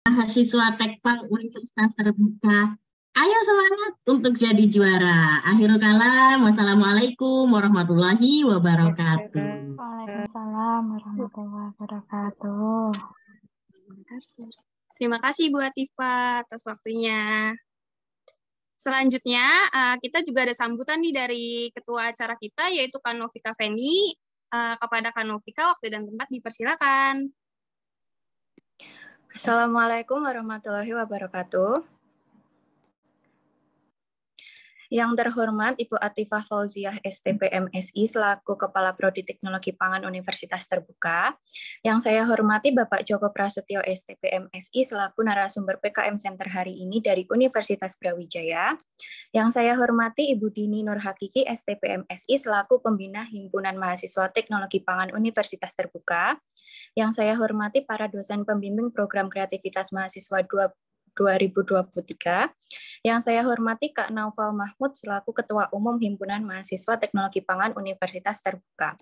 mahasiswa Tekpang Universitas Terbuka. Ayo semangat untuk jadi juara. Akhirul kalam, wassalamualaikum warahmatullahi wabarakatuh. Waalaikumsalam warahmatullahi wabarakatuh. Terima kasih Bu Atifa atas waktunya. Selanjutnya, kita juga ada sambutan nih dari ketua acara kita, yaitu Kanovika Feni. Kepada Kanovika, waktu dan tempat dipersilakan. Assalamualaikum warahmatullahi wabarakatuh. Yang terhormat Ibu Atifah Fauziah STP MSI selaku Kepala Prodi Teknologi Pangan Universitas Terbuka. Yang saya hormati Bapak Joko Prasetyo STP MSI selaku narasumber PKM Center hari ini dari Universitas Brawijaya. Yang saya hormati Ibu Dini Nur Hakiki STP MSI selaku Pembina Himpunan Mahasiswa Teknologi Pangan Universitas Terbuka. Yang saya hormati para dosen pembimbing program kreativitas mahasiswa 2023. Yang saya hormati Kak Naufal Mahmud selaku Ketua Umum Himpunan Mahasiswa Teknologi Pangan Universitas Terbuka.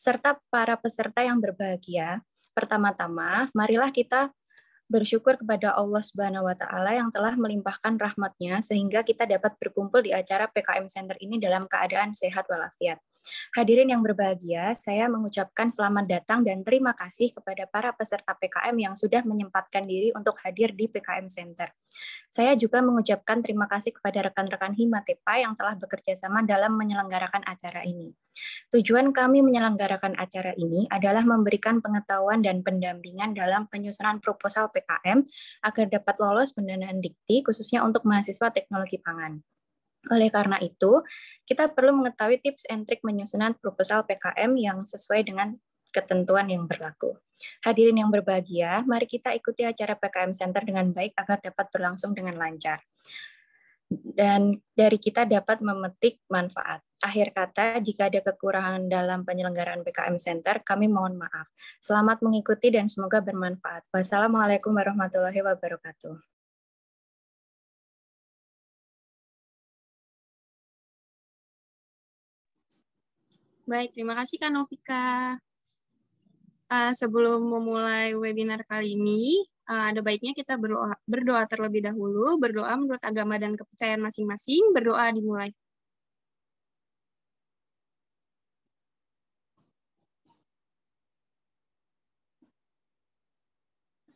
Serta para peserta yang berbahagia. Pertama-tama, marilah kita bersyukur kepada Allah Subhanahu wa Ta'ala yang telah melimpahkan rahmat-Nya sehingga kita dapat berkumpul di acara PKM Center ini dalam keadaan sehat walafiat. Hadirin yang berbahagia, saya mengucapkan selamat datang dan terima kasih kepada para peserta PKM yang sudah menyempatkan diri untuk hadir di PKM Center. Saya juga mengucapkan terima kasih kepada rekan-rekan Himatepa yang telah bekerja sama dalam menyelenggarakan acara ini. Tujuan kami menyelenggarakan acara ini adalah memberikan pengetahuan dan pendampingan dalam penyusunan proposal PKM agar dapat lolos pendanaan dikti khususnya untuk mahasiswa teknologi pangan. Oleh karena itu, kita perlu mengetahui tips and trik menyusunan proposal PKM yang sesuai dengan ketentuan yang berlaku. Hadirin yang berbahagia, mari kita ikuti acara PKM Center dengan baik agar dapat berlangsung dengan lancar. Dan dari kita dapat memetik manfaat. Akhir kata, jika ada kekurangan dalam penyelenggaraan PKM Center, kami mohon maaf. Selamat mengikuti dan semoga bermanfaat. Wassalamualaikum warahmatullahi wabarakatuh. Baik, terima kasih Kak Novika. Sebelum memulai webinar kali ini, ada baiknya kita berdoa terlebih dahulu, berdoa menurut agama dan kepercayaan masing-masing, berdoa dimulai.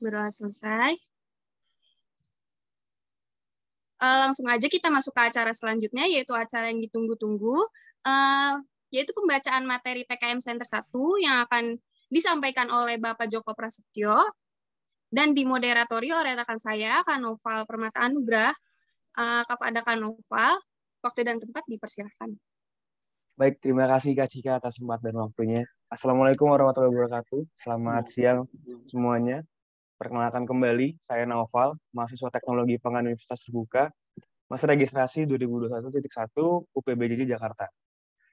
Berdoa selesai. Langsung aja kita masuk ke acara selanjutnya, yaitu acara yang ditunggu-tunggu, yaitu pembacaan materi PKM Center 1 yang akan disampaikan oleh Bapak Joko Prasetyo dan dimoderatori oleh rekan saya, Kak Noval Permata Anugrah. Kepada Kak Noval, waktu dan tempat dipersilahkan. Baik, terima kasih Kak Cika atas tempat dan waktunya. Assalamualaikum warahmatullahi wabarakatuh. Selamat siang semuanya. Perkenalkan kembali, saya Naufal, mahasiswa Teknologi Pangan Universitas Terbuka, masa registrasi 2021.1 UPBJJ Jakarta.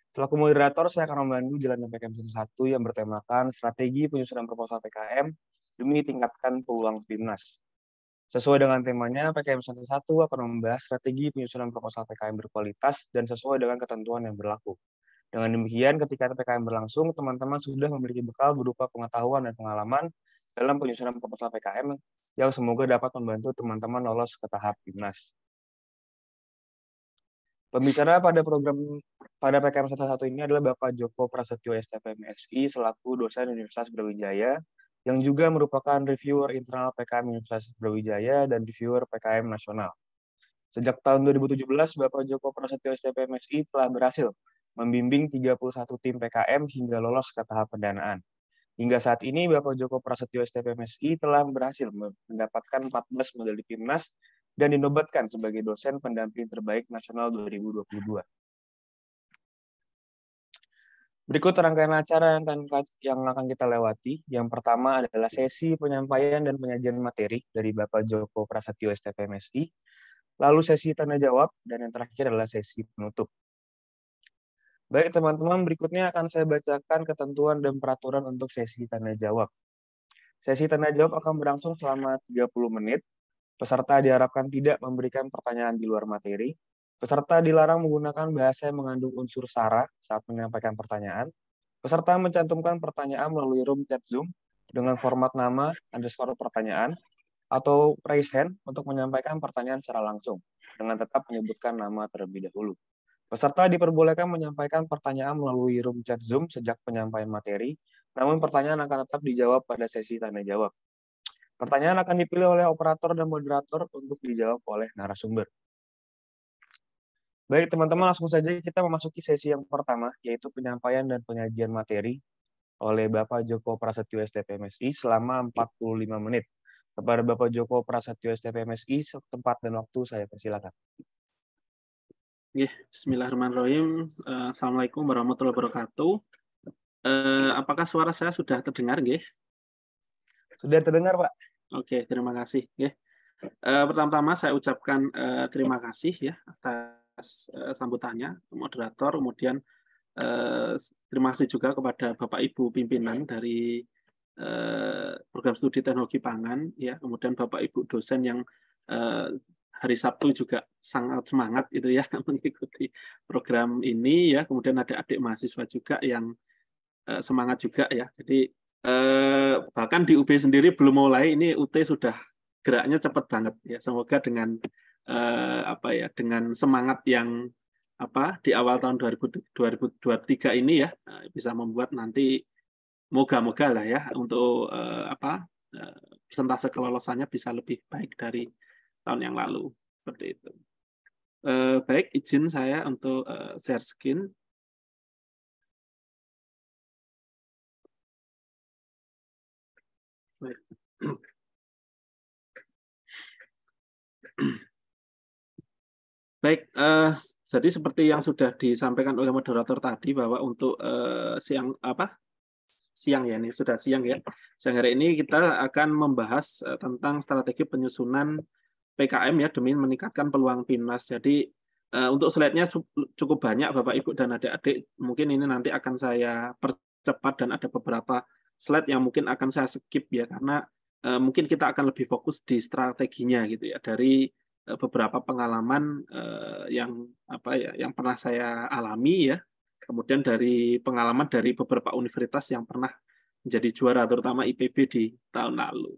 Selaku moderator, saya akan membantu jalannya PKM Center 1 yang bertemakan strategi penyusunan proposal PKM demi tingkatkan peluang PIMNAS. Sesuai dengan temanya, PKM Center 1 akan membahas strategi penyusunan proposal PKM berkualitas dan sesuai dengan ketentuan yang berlaku. Dengan demikian, ketika PKM berlangsung, teman-teman sudah memiliki bekal berupa pengetahuan dan pengalaman dalam penyusunan proposal PKM yang semoga dapat membantu teman-teman lolos ke tahap PIMNAS. Pembicara pada PKM Center 1 ini adalah Bapak Joko Prasetyo STP MSI selaku dosen Universitas Brawijaya yang juga merupakan reviewer internal PKM Universitas Brawijaya dan reviewer PKM nasional. Sejak tahun 2017, Bapak Joko Prasetyo STP MSI telah berhasil membimbing 31 tim PKM hingga lolos ke tahap pendanaan. Hingga saat ini, Bapak Joko Prasetyo STP MSI telah berhasil mendapatkan 14 medali PIMNAS dan dinobatkan sebagai dosen pendamping terbaik nasional 2022. Berikut rangkaian acara yang akan kita lewati. Yang pertama adalah sesi penyampaian dan penyajian materi dari Bapak Joko Prasetyo STP MSI, lalu sesi tanya jawab, dan yang terakhir adalah sesi penutup. Baik teman-teman, berikutnya akan saya bacakan ketentuan dan peraturan untuk sesi tanya jawab. Sesi tanya jawab akan berlangsung selama 30 menit. Peserta diharapkan tidak memberikan pertanyaan di luar materi. Peserta dilarang menggunakan bahasa yang mengandung unsur sara saat menyampaikan pertanyaan. Peserta mencantumkan pertanyaan melalui room chat Zoom dengan format nama _ pertanyaan. atau raise hand untuk menyampaikan pertanyaan secara langsung, dengan tetap menyebutkan nama terlebih dahulu. Peserta diperbolehkan menyampaikan pertanyaan melalui room chat Zoom sejak penyampaian materi, namun pertanyaan akan tetap dijawab pada sesi tanya jawab. Pertanyaan akan dipilih oleh operator dan moderator untuk dijawab oleh narasumber. Baik, teman-teman, langsung saja kita memasuki sesi yang pertama, yaitu penyampaian dan penyajian materi oleh Bapak Joko Prasetyo STPMSI selama 45 menit. Kepada Bapak Joko Prasetyo STPMSI, tempat dan waktu saya persilakan. Bismillahirrahmanirrahim. Assalamualaikum warahmatullahi wabarakatuh. Apakah suara saya sudah terdengar, nggih? Sudah terdengar, Pak? Oke, terima kasih. Pertama-tama saya ucapkan terima kasih ya atas sambutannya, moderator. Kemudian terima kasih juga kepada Bapak Ibu pimpinan dari program studi teknologi pangan, ya. Kemudian Bapak Ibu dosen yang hari Sabtu juga sangat semangat itu ya mengikuti program ini ya. Kemudian ada adik mahasiswa juga yang semangat juga ya. Jadi bahkan di UB sendiri belum mulai, ini UT sudah geraknya cepat banget ya. Semoga dengan dengan semangat yang di awal tahun 2023 ini ya bisa membuat nanti moga-moga lah ya untuk persentase kelolosannya bisa lebih baik dari tahun yang lalu, seperti itu. Baik, izin saya untuk share screen. Baik, jadi seperti yang sudah disampaikan oleh moderator tadi bahwa untuk siang ya, ini sudah siang ya. Siang hari ini kita akan membahas tentang strategi penyusunan PKM ya demi meningkatkan peluang PIMNAS. Jadi untuk slide-nya cukup banyak Bapak Ibu dan adik-adik. Mungkin ini nanti akan saya percepat dan ada beberapa slide yang mungkin akan saya skip ya karena mungkin kita akan lebih fokus di strateginya gitu ya dari beberapa pengalaman yang pernah saya alami ya. Kemudian dari pengalaman dari beberapa universitas yang pernah menjadi juara, terutama IPB di tahun lalu.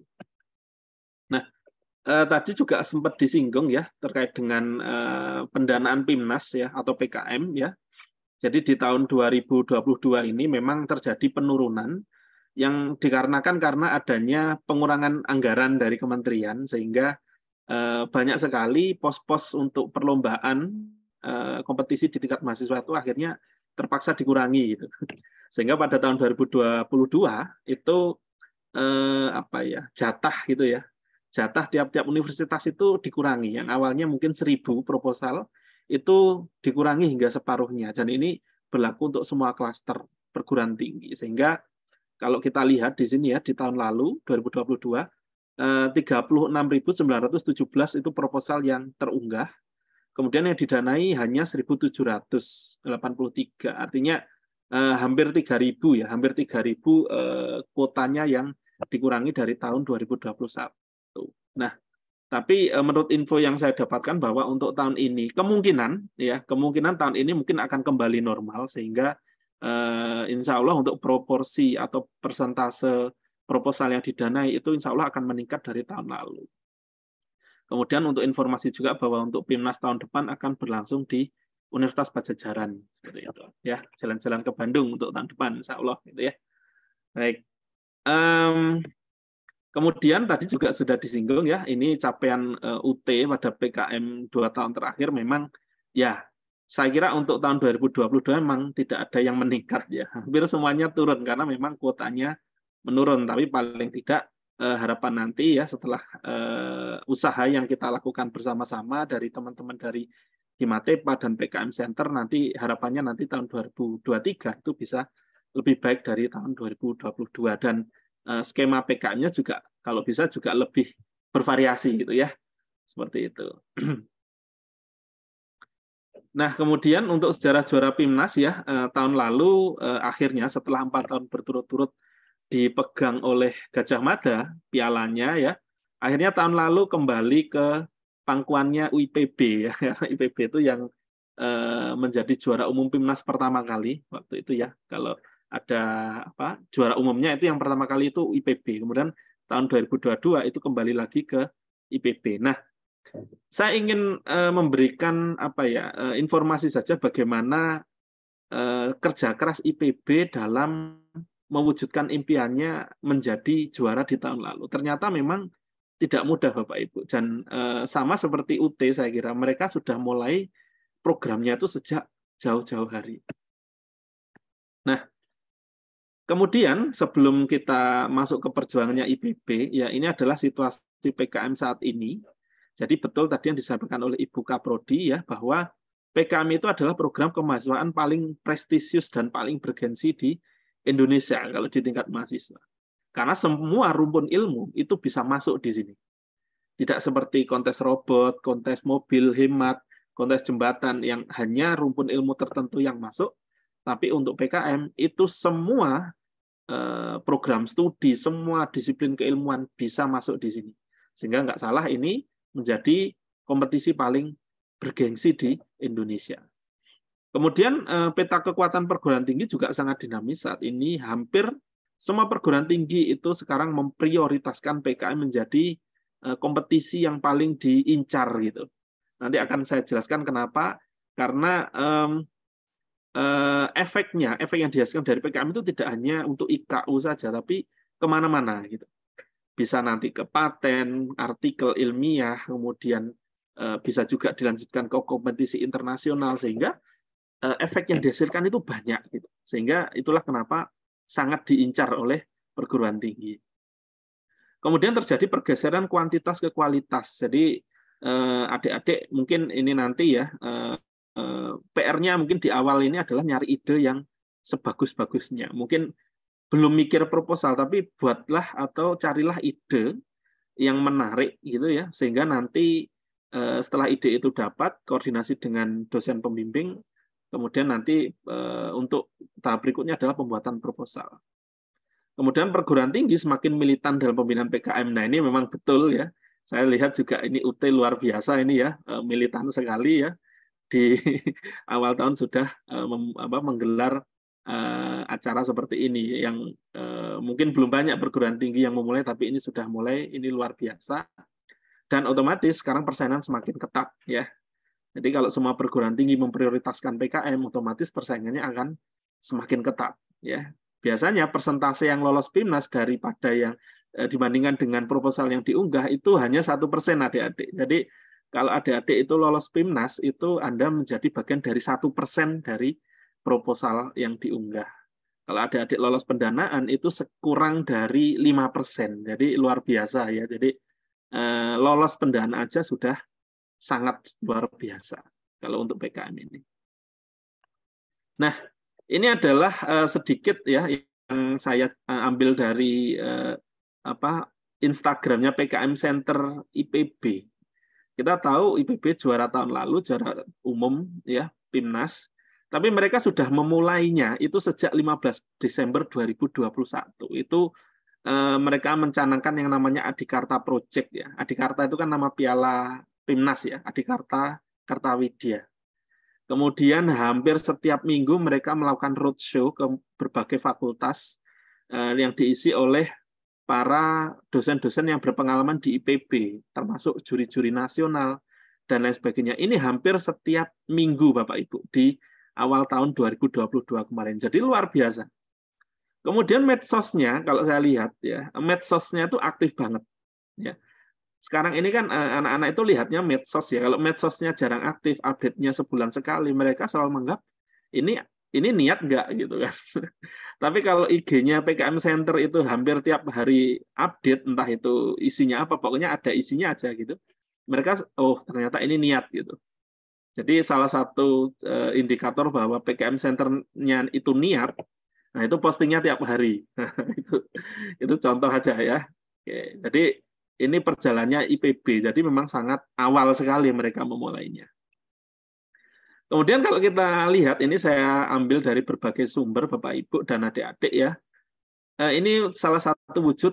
Nah, tadi juga sempat disinggung ya terkait dengan pendanaan PIMNAS ya atau PKM ya. Jadi di tahun 2022 ini memang terjadi penurunan yang dikarenakan karena adanya pengurangan anggaran dari kementerian sehingga banyak sekali pos-pos untuk perlombaan kompetisi di tingkat mahasiswa itu akhirnya terpaksa dikurangi gitu. Sehingga pada tahun 2022 itu jatah gitu ya. Jatah tiap-tiap universitas itu dikurangi. Yang awalnya mungkin 1.000 proposal itu dikurangi hingga separuhnya. Dan ini berlaku untuk semua klaster perguruan tinggi. Sehingga kalau kita lihat di sini ya di tahun lalu 2022 36.917 itu proposal yang terunggah. Kemudian yang didanai hanya 1.783. Artinya hampir 3.000 ya, hampir 3.000 kuotanya yang dikurangi dari tahun 2021. Nah, tapi menurut info yang saya dapatkan bahwa untuk tahun ini kemungkinan tahun ini mungkin akan kembali normal sehingga insya Allah untuk proporsi atau persentase proposal yang didanai itu insya Allah akan meningkat dari tahun lalu. Kemudian untuk informasi juga bahwa untuk PIMNAS tahun depan akan berlangsung di Universitas Padjadjaran, seperti itu ya, jalan-jalan ke Bandung untuk tahun depan insya Allah gitu ya. Baik. Kemudian tadi juga sudah disinggung ya, ini capaian UT pada PKM 2 tahun terakhir memang ya saya kira untuk tahun 2022 memang tidak ada yang meningkat ya. Hampir semuanya turun karena memang kuotanya menurun, tapi paling tidak harapan nanti ya setelah usaha yang kita lakukan bersama-sama dari teman-teman dari Himatepa dan PKM Center nanti harapannya nanti tahun 2023 itu bisa lebih baik dari tahun 2022 dan skema PKM-nya juga kalau bisa juga lebih bervariasi gitu ya. Seperti itu. Nah, kemudian untuk sejarah juara PIMNAS ya tahun lalu akhirnya setelah 4 tahun berturut-turut dipegang oleh Gajah Mada pialanya ya. Akhirnya tahun lalu kembali ke pangkuannya UIPB ya. IPB itu yang menjadi juara umum PIMNAS pertama kali waktu itu ya. Kalau ada juara umumnya itu yang pertama kali itu IPB. Kemudian tahun 2022 itu kembali lagi ke IPB. Nah, saya ingin memberikan informasi saja bagaimana kerja keras IPB dalam mewujudkan impiannya menjadi juara di tahun lalu. Ternyata memang tidak mudah Bapak Ibu, dan sama seperti UT saya kira mereka sudah mulai programnya itu sejak jauh-jauh hari. Nah, kemudian sebelum kita masuk ke perjuangannya IPB, ya ini adalah situasi PKM saat ini. Jadi betul tadi yang disampaikan oleh Ibu Kaprodi ya, bahwa PKM itu adalah program kemahasiswaan paling prestisius dan paling bergensi di Indonesia kalau di tingkat mahasiswa. Karena semua rumpun ilmu itu bisa masuk di sini. Tidak seperti kontes robot, kontes mobil hemat, kontes jembatan yang hanya rumpun ilmu tertentu yang masuk, tapi untuk PKM itu semua program studi, semua disiplin keilmuan bisa masuk di sini. Sehingga nggak salah ini menjadi kompetisi paling bergengsi di Indonesia. Kemudian peta kekuatan perguruan tinggi juga sangat dinamis saat ini. Hampir semua perguruan tinggi itu sekarang memprioritaskan PKM menjadi kompetisi yang paling diincar gitu. Nanti akan saya jelaskan kenapa. Karena efek yang dihasilkan dari PKM itu tidak hanya untuk IKU saja, tapi kemana-mana gitu. Bisa nanti ke paten, artikel ilmiah, kemudian bisa juga dilanjutkan ke kompetisi internasional, sehingga efek yang dihasilkan itu banyak gitu. Sehingga itulah kenapa sangat diincar oleh perguruan tinggi. Kemudian terjadi pergeseran kuantitas ke kualitas. Jadi adik-adik mungkin ini nanti ya PR-nya mungkin di awal ini adalah nyari ide yang sebagus-bagusnya. Mungkin belum mikir proposal, tapi buatlah atau carilah ide yang menarik gitu ya, sehingga nanti setelah ide itu dapat, koordinasi dengan dosen pembimbing, kemudian nanti untuk tahap berikutnya adalah pembuatan proposal. Kemudian perguruan tinggi semakin militan dalam pembinaan PKM. Nah ini memang betul ya. Saya lihat juga ini UT luar biasa ini ya, militan sekali ya. Di awal tahun sudah menggelar acara seperti ini yang mungkin belum banyak perguruan tinggi yang memulai, tapi ini sudah mulai, ini luar biasa. Dan otomatis sekarang persaingan semakin ketat ya. Jadi kalau semua perguruan tinggi memprioritaskan PKM, otomatis persaingannya akan semakin ketat ya. Biasanya persentase yang lolos PIMNAS daripada yang dibandingkan dengan proposal yang diunggah itu hanya 1% adik-adik. Jadi kalau adik-adik itu lolos PIMNAS, itu Anda menjadi bagian dari 1% dari proposal yang diunggah. Kalau adik-adik lolos pendanaan, itu kurang dari 5%. Jadi luar biasa ya. Jadi lolos pendanaan aja sudah sangat luar biasa kalau untuk PKM ini. Nah, ini adalah sedikit ya yang saya ambil dari Instagramnya PKM Center IPB. Kita tahu IPB juara tahun lalu, juara umum ya, PIMNAS. Tapi mereka sudah memulainya itu sejak 15 Desember 2021. Itu mereka mencanangkan yang namanya Adikarta Project ya. Adikarta itu kan nama piala PIMNAS ya, Adikarta Kartawidya. Kemudian hampir setiap minggu mereka melakukan roadshow ke berbagai fakultas yang diisi oleh para dosen-dosen yang berpengalaman di IPB, termasuk juri-juri nasional dan lain sebagainya. Ini hampir setiap minggu Bapak Ibu di awal tahun 2022 kemarin. Jadi luar biasa. Kemudian medsosnya, kalau saya lihat ya, medsosnya itu aktif banget. Ya. Sekarang ini kan anak-anak itu lihatnya medsos ya. Kalau medsosnya jarang aktif, update-nya sebulan sekali, mereka selalu menganggap ini niat nggak gitu kan. Tapi kalau IG-nya PKM Center itu hampir tiap hari update, entah itu isinya apa, pokoknya ada isinya aja gitu. Mereka, oh ternyata ini niat gitu. Jadi salah satu indikator bahwa PKM Center-nya itu niat, nah itu postingnya tiap hari. itu contoh aja ya. Oke, jadi ini perjalanannya IPB, jadi memang sangat awal sekali mereka memulainya. Kemudian kalau kita lihat, ini saya ambil dari berbagai sumber Bapak Ibu dan adik-adik ya. Ini salah satu wujud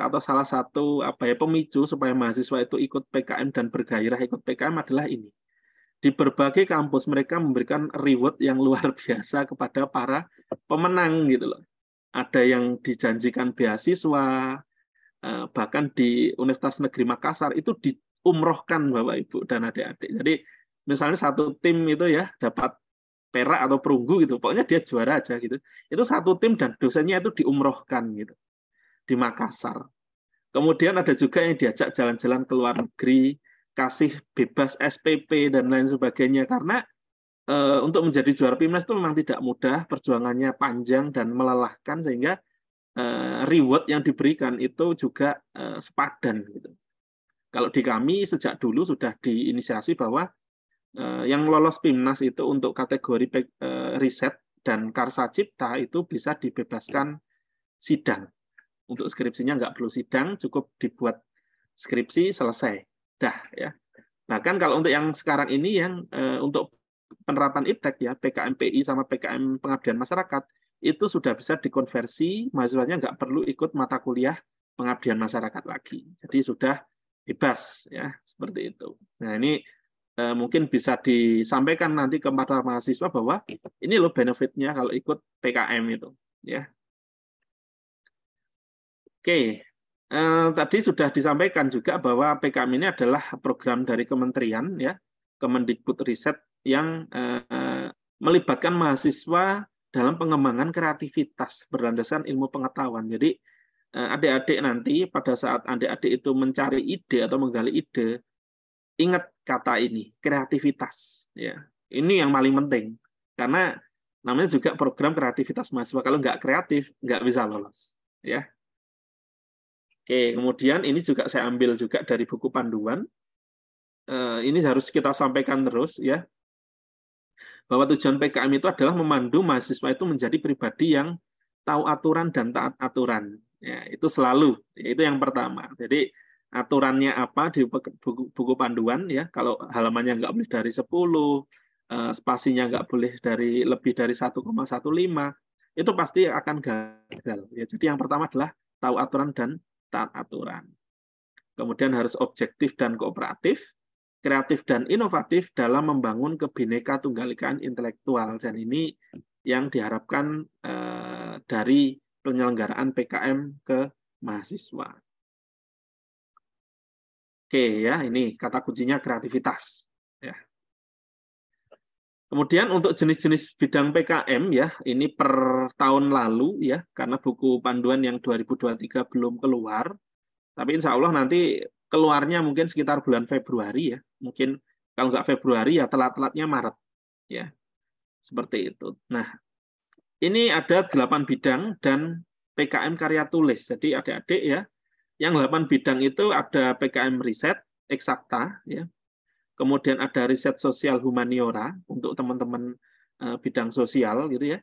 atau salah satu pemicu supaya mahasiswa itu ikut PKM dan bergairah ikut PKM adalah ini. Di berbagai kampus mereka memberikan reward yang luar biasa kepada para pemenang gitu loh. Ada yang dijanjikan beasiswa, bahkan di Universitas Negeri Makassar itu diumrohkan Bapak Ibu dan adik-adik. Jadi misalnya satu tim itu ya dapat perak atau perunggu gitu, pokoknya dia juara aja gitu. Itu satu tim dan dosennya itu diumrohkan gitu di Makassar. Kemudian ada juga yang diajak jalan-jalan ke luar negeri, kasih bebas SPP dan lain sebagainya, karena untuk menjadi juara PIMNAS itu memang tidak mudah, perjuangannya panjang dan melelahkan, sehingga reward yang diberikan itu juga sepadan gitu. Kalau di kami sejak dulu sudah diinisiasi bahwa yang lolos PIMNAS itu untuk kategori riset dan karsa cipta itu bisa dibebaskan sidang. Untuk skripsinya nggak perlu sidang, cukup dibuat skripsi selesai. Dah ya. Bahkan kalau untuk yang sekarang ini yang untuk penerapan IPTEK ya, PKMPI sama PKM Pengabdian Masyarakat itu sudah bisa dikonversi, mahasiswanya nggak perlu ikut mata kuliah pengabdian masyarakat lagi. Jadi sudah bebas ya, seperti itu. Nah, ini mungkin bisa disampaikan nanti kepada mahasiswa bahwa ini loh benefitnya kalau ikut PKM itu ya. Oke, tadi sudah disampaikan juga bahwa PKM ini adalah program dari kementerian ya, Kemendikbudristek yang melibatkan mahasiswa dalam pengembangan kreativitas berlandaskan ilmu pengetahuan. Jadi adik-adik nanti pada saat adik-adik itu mencari ide atau menggali ide, ingat kata ini, kreativitas ya. Ini yang paling penting karena namanya juga program kreativitas mahasiswa. Kalau nggak kreatif nggak bisa lolos ya. Oke, kemudian ini juga saya ambil juga dari buku panduan. Ini harus kita sampaikan terus ya, bahwa tujuan PKM itu adalah memandu mahasiswa itu menjadi pribadi yang tahu aturan dan taat aturan. Ya, itu selalu, itu yang pertama. Jadi aturannya apa di buku panduan ya, kalau halamannya nggak boleh dari 10, spasinya nggak boleh dari lebih dari 1,15, itu pasti akan gagal. Ya, jadi yang pertama adalah tahu aturan dan taat aturan. Kemudian harus objektif dan kooperatif, kreatif dan inovatif dalam membangun Kebhinneka Tunggal Ikaan intelektual. Dan ini yang diharapkan dari penyelenggaraan PKM ke mahasiswa. Oke ya, ini kata kuncinya kreativitas. Ya. Kemudian untuk jenis-jenis bidang PKM ya, ini per tahun lalu ya, karena buku panduan yang 2023 belum keluar, tapi insya Allah nanti keluarnya mungkin sekitar bulan Februari ya, mungkin kalau nggak Februari ya telat-telatnya Maret ya, seperti itu. Nah, ini ada 8 bidang dan PKM karya tulis. Jadi adik-adik ya, yang 8 bidang itu ada PKM riset, eksakta ya. Kemudian ada riset sosial humaniora untuk teman-teman bidang sosial gitu ya.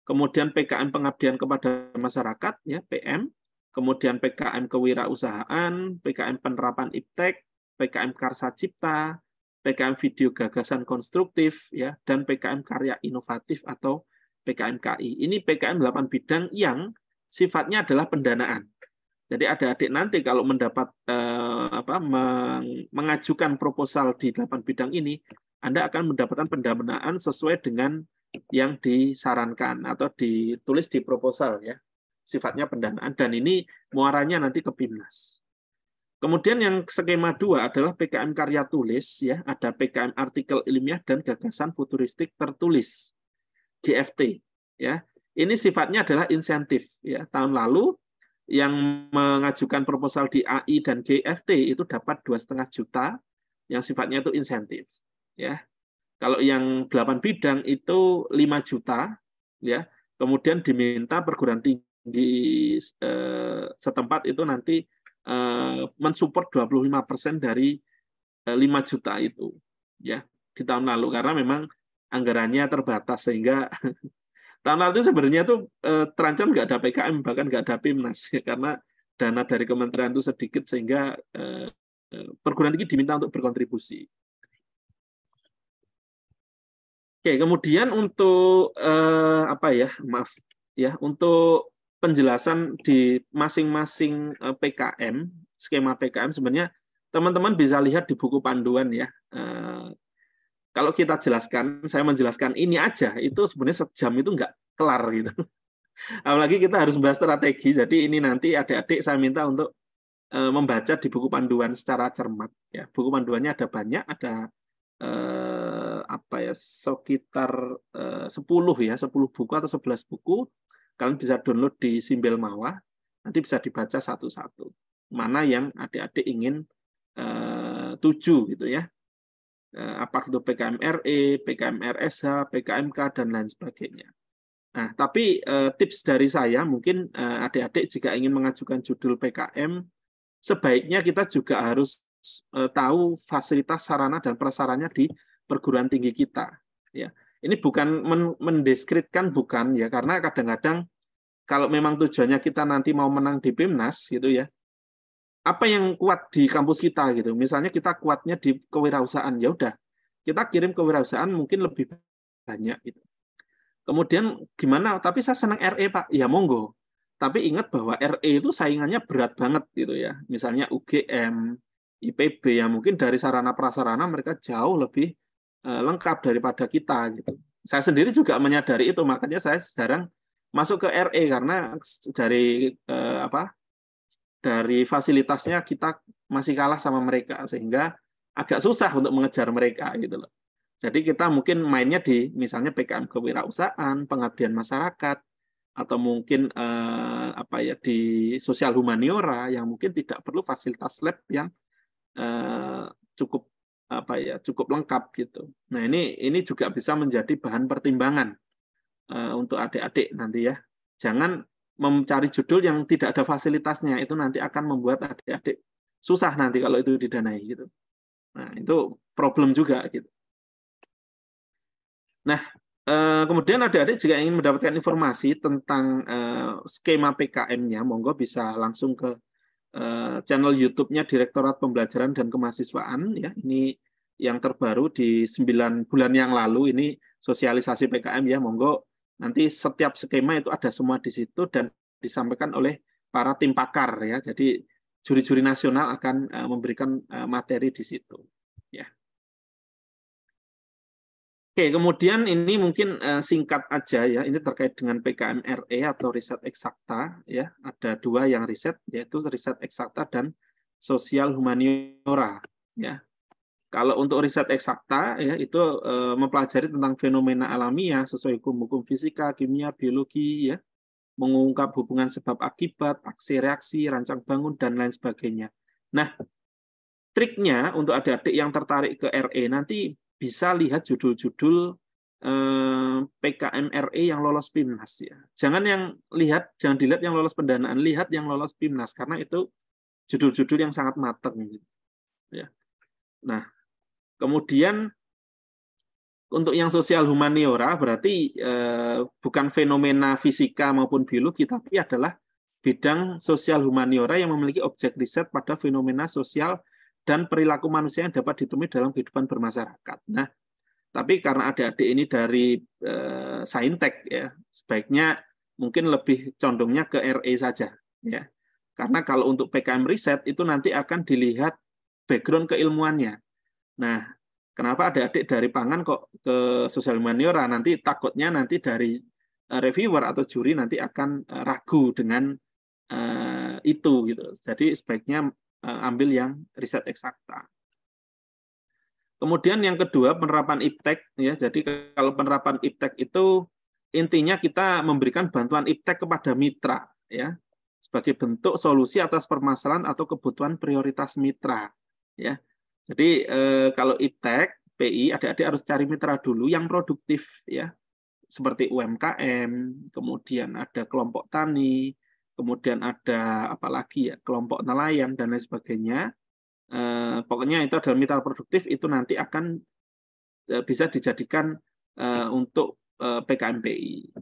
Kemudian PKM pengabdian kepada masyarakat ya, PM. Kemudian PKM kewirausahaan, PKM penerapan IPTEK, PKM karsa cipta, PKM video gagasan konstruktif ya, dan PKM karya inovatif atau PKM KI. Ini PKM 8 bidang yang sifatnya adalah pendanaan. Jadi adik-adik nanti kalau mendapat mengajukan proposal di 8 bidang ini, Anda akan mendapatkan pendanaan sesuai dengan yang disarankan atau ditulis di proposal ya. Sifatnya pendanaan dan ini muaranya nanti ke PIMNAS. Kemudian yang skema 2 adalah PKM karya tulis ya, ada PKM artikel ilmiah dan gagasan futuristik tertulis GFT ya. Ini sifatnya adalah insentif ya. Tahun lalu yang mengajukan proposal di AI dan GFT itu dapat 2,5 juta yang sifatnya itu insentif ya. Kalau yang 8 bidang itu 5 juta ya. Kemudian diminta perguruan tinggi setempat itu nanti mensupport 25% dari 5 juta itu ya di tahun lalu karena memang anggarannya terbatas sehingga tahun lalu itu sebenarnya tuh terancam nggak ada PKM, bahkan nggak ada PIMNAS, ya, karena dana dari kementerian itu sedikit sehingga perguruan tinggi diminta untuk berkontribusi. Oke, kemudian untuk untuk penjelasan di masing-masing PKM, skema PKM sebenarnya teman-teman bisa lihat di buku panduan ya. Kalau kita jelaskan, saya menjelaskan ini aja, itu sebenarnya sejam itu nggak kelar gitu. Apalagi kita harus bahas strategi. Jadi ini nanti adik-adik saya minta untuk membaca di buku panduan secara cermat. Ya, buku panduannya ada banyak, ada sekitar 10 ya, 10 buku atau 11 buku. Kalian bisa download di Simbel Mawah, nanti bisa dibaca satu-satu. Mana yang adik-adik ingin tuju gitu ya. Apakah itu PKM-RE, PKM-RSH, PKMK, dan lain sebagainya. Nah, tapi tips dari saya, mungkin adik-adik jika ingin mengajukan judul PKM, sebaiknya kita juga harus tahu fasilitas sarana dan prasarannya di perguruan tinggi kita. Ya, ini bukan mendeskripsikan, bukan ya, karena kadang-kadang kalau memang tujuannya kita nanti mau menang di PIMNAS gitu ya, apa yang kuat di kampus kita gitu. Misalnya kita kuatnya di kewirausahaan, ya udah kita kirim kewirausahaan mungkin lebih banyak gitu. Kemudian gimana? Tapi saya senang RE Pak, ya monggo. Tapi ingat bahwa RE itu saingannya berat banget gitu ya. Misalnya UGM, IPB ya mungkin dari sarana prasarana mereka jauh lebih lengkap daripada kita gitu. Saya sendiri juga menyadari itu, makanya saya jarang masuk ke RE karena dari fasilitasnya kita masih kalah sama mereka sehingga agak susah untuk mengejar mereka gitu loh. Jadi kita mungkin mainnya di misalnya PKM kewirausahaan, pengabdian masyarakat, atau mungkin di sosial humaniora yang mungkin tidak perlu fasilitas lab yang cukup cukup lengkap gitu. Nah ini juga bisa menjadi bahan pertimbangan untuk adik-adik nanti ya. Jangan mencari judul yang tidak ada fasilitasnya, itu nanti akan membuat adik-adik susah nanti kalau itu didanai gitu. Nah itu problem juga gitu. Nah, kemudian adik-adik jika ingin mendapatkan informasi tentang skema PKM-nya, monggo bisa langsung ke channel YouTube-nya Direktorat Pembelajaran dan Kemahasiswaan. Ya, ini yang terbaru di 9 bulan yang lalu, ini sosialisasi PKM ya, monggo. Nanti setiap skema itu ada semua di situ dan disampaikan oleh para tim pakar ya. Jadi juri-juri nasional akan memberikan materi di situ. Ya. Oke, kemudian ini mungkin singkat aja ya, ini terkait dengan PKM-RE atau riset eksakta ya. Ada 2 yang riset, yaitu riset eksakta dan sosial humaniora ya. Kalau untuk riset eksakta ya itu mempelajari tentang fenomena alamiah sesuai hukum-hukum fisika, kimia, biologi ya, mengungkap hubungan sebab akibat, aksi reaksi, rancang bangun dan lain sebagainya. Nah, triknya untuk adik-adik yang tertarik ke RE nanti bisa lihat judul-judul PKM-RE yang lolos PIMNAS ya. Jangan dilihat yang lolos pendanaan, lihat yang lolos PIMNAS karena itu judul-judul yang sangat matang gitu. Ya. Nah, kemudian untuk yang sosial humaniora berarti bukan fenomena fisika maupun biologi, tapi adalah bidang sosial humaniora yang memiliki objek riset pada fenomena sosial dan perilaku manusia yang dapat ditemui dalam kehidupan bermasyarakat. Nah, tapi karena adik-adik ini dari saintek ya, sebaiknya mungkin lebih condongnya ke RE saja ya. Karena kalau untuk PKM riset itu nanti akan dilihat background keilmuannya. Nah, kenapa adik-adik dari pangan kok ke sosial humaniora? Nanti takutnya nanti dari reviewer atau juri nanti akan ragu dengan itu gitu. Jadi sebaiknya ambil yang riset eksakta. Kemudian yang kedua penerapan IPTEK ya. Jadi kalau penerapan IPTEK itu intinya kita memberikan bantuan IPTEK kepada mitra ya sebagai bentuk solusi atas permasalahan atau kebutuhan prioritas mitra ya. Jadi kalau IPTEK PI adik-adik harus cari mitra dulu yang produktif ya. Seperti UMKM, kemudian ada kelompok tani, kemudian ada apalagi ya kelompok nelayan dan lain sebagainya. Pokoknya itu adalah mitra produktif itu nanti akan bisa dijadikan untuk PKMPI.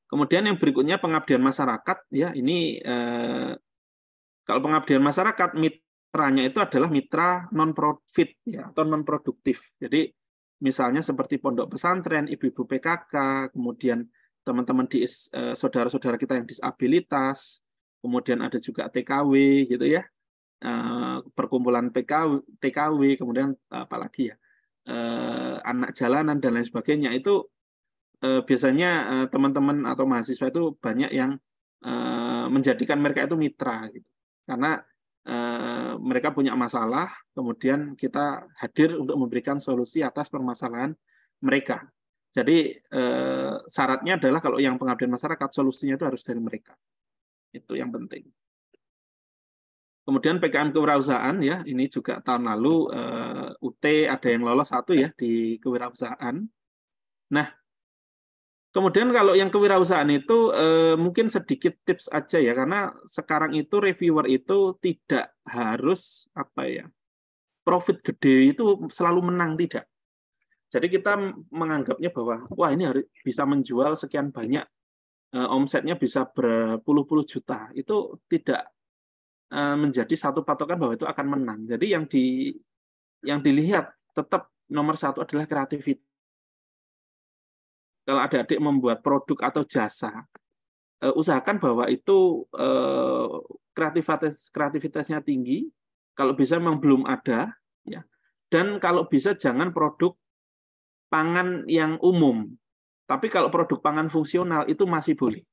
Kemudian yang berikutnya pengabdian masyarakat ya ini kalau pengabdian masyarakat mitranya itu adalah mitra non profit ya atau non produktif. Jadi misalnya seperti pondok pesantren, ibu-ibu PKK, kemudian teman-teman di saudara-saudara kita yang disabilitas, kemudian ada juga TKW gitu ya. Perkumpulan TKW, kemudian apalagi ya anak jalanan dan lain sebagainya itu biasanya teman-teman atau mahasiswa itu banyak yang menjadikan mereka itu mitra gitu. karena mereka punya masalah, kemudian kita hadir untuk memberikan solusi atas permasalahan mereka. Jadi syaratnya adalah kalau yang pengabdian masyarakat, solusinya itu harus dari mereka. Itu yang penting. Kemudian PKM kewirausahaan ya, ini juga tahun lalu UT ada yang lolos 1 ya di kewirausahaan. Nah, kemudian kalau yang kewirausahaan itu mungkin sedikit tips aja ya, karena sekarang itu reviewer itu tidak harus apa ya, profit gede itu selalu menang, tidak. Jadi kita menganggapnya bahwa wah ini harus bisa menjual sekian banyak, omsetnya bisa berpuluh-puluh juta, itu tidak menjadi satu patokan bahwa itu akan menang. Jadi yang dilihat tetap nomor 1 adalah kreativitas. Kalau adik-adik membuat produk atau jasa, usahakan bahwa itu kreativitasnya tinggi. Kalau bisa memang belum ada, ya. Dan kalau bisa jangan produk pangan yang umum. Tapi kalau produk pangan fungsional itu masih boleh.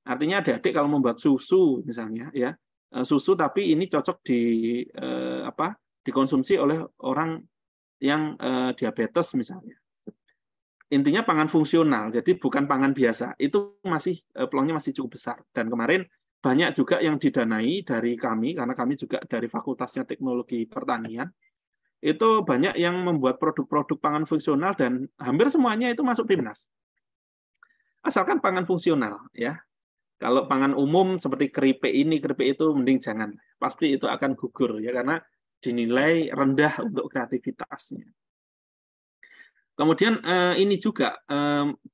Artinya adik-adik kalau membuat susu misalnya, ya. Susu tapi ini cocok dikonsumsi oleh orang yang diabetes misalnya. Intinya pangan fungsional, jadi bukan pangan biasa. Itu masih peluangnya masih cukup besar. Dan kemarin banyak juga yang didanai dari kami, karena kami juga dari Fakultasnya Teknologi Pertanian. Itu banyak yang membuat produk-produk pangan fungsional dan hampir semuanya itu masuk PIMNAS. Asalkan pangan fungsional, ya. Kalau pangan umum seperti keripik ini, keripik itu, mending jangan. Pasti itu akan gugur, ya, karena dinilai rendah untuk kreativitasnya. Kemudian ini juga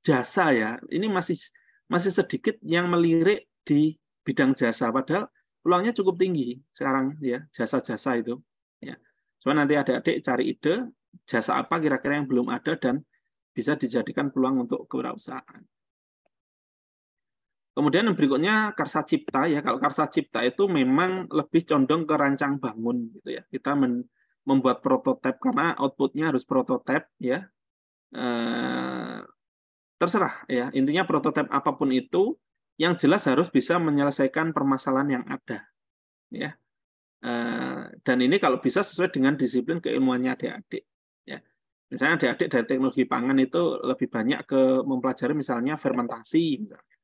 jasa ya, ini masih sedikit yang melirik di bidang jasa, padahal peluangnya cukup tinggi sekarang ya, jasa-jasa itu. Ya. Cuma nanti adik-adik cari ide jasa apa kira-kira yang belum ada dan bisa dijadikan peluang untuk kewirausahaan. Kemudian yang berikutnya Karsa Cipta ya. Kalau Karsa Cipta itu memang lebih condong ke rancang bangun gitu ya. Kita membuat prototipe karena outputnya harus prototipe ya. Terserah ya. Intinya prototipe apapun itu yang jelas harus bisa menyelesaikan permasalahan yang ada ya. Dan ini kalau bisa sesuai dengan disiplin keilmuannya adik-adik ya. Misalnya adik-adik dari teknologi pangan itu lebih banyak ke mempelajari misalnya fermentasi misalnya.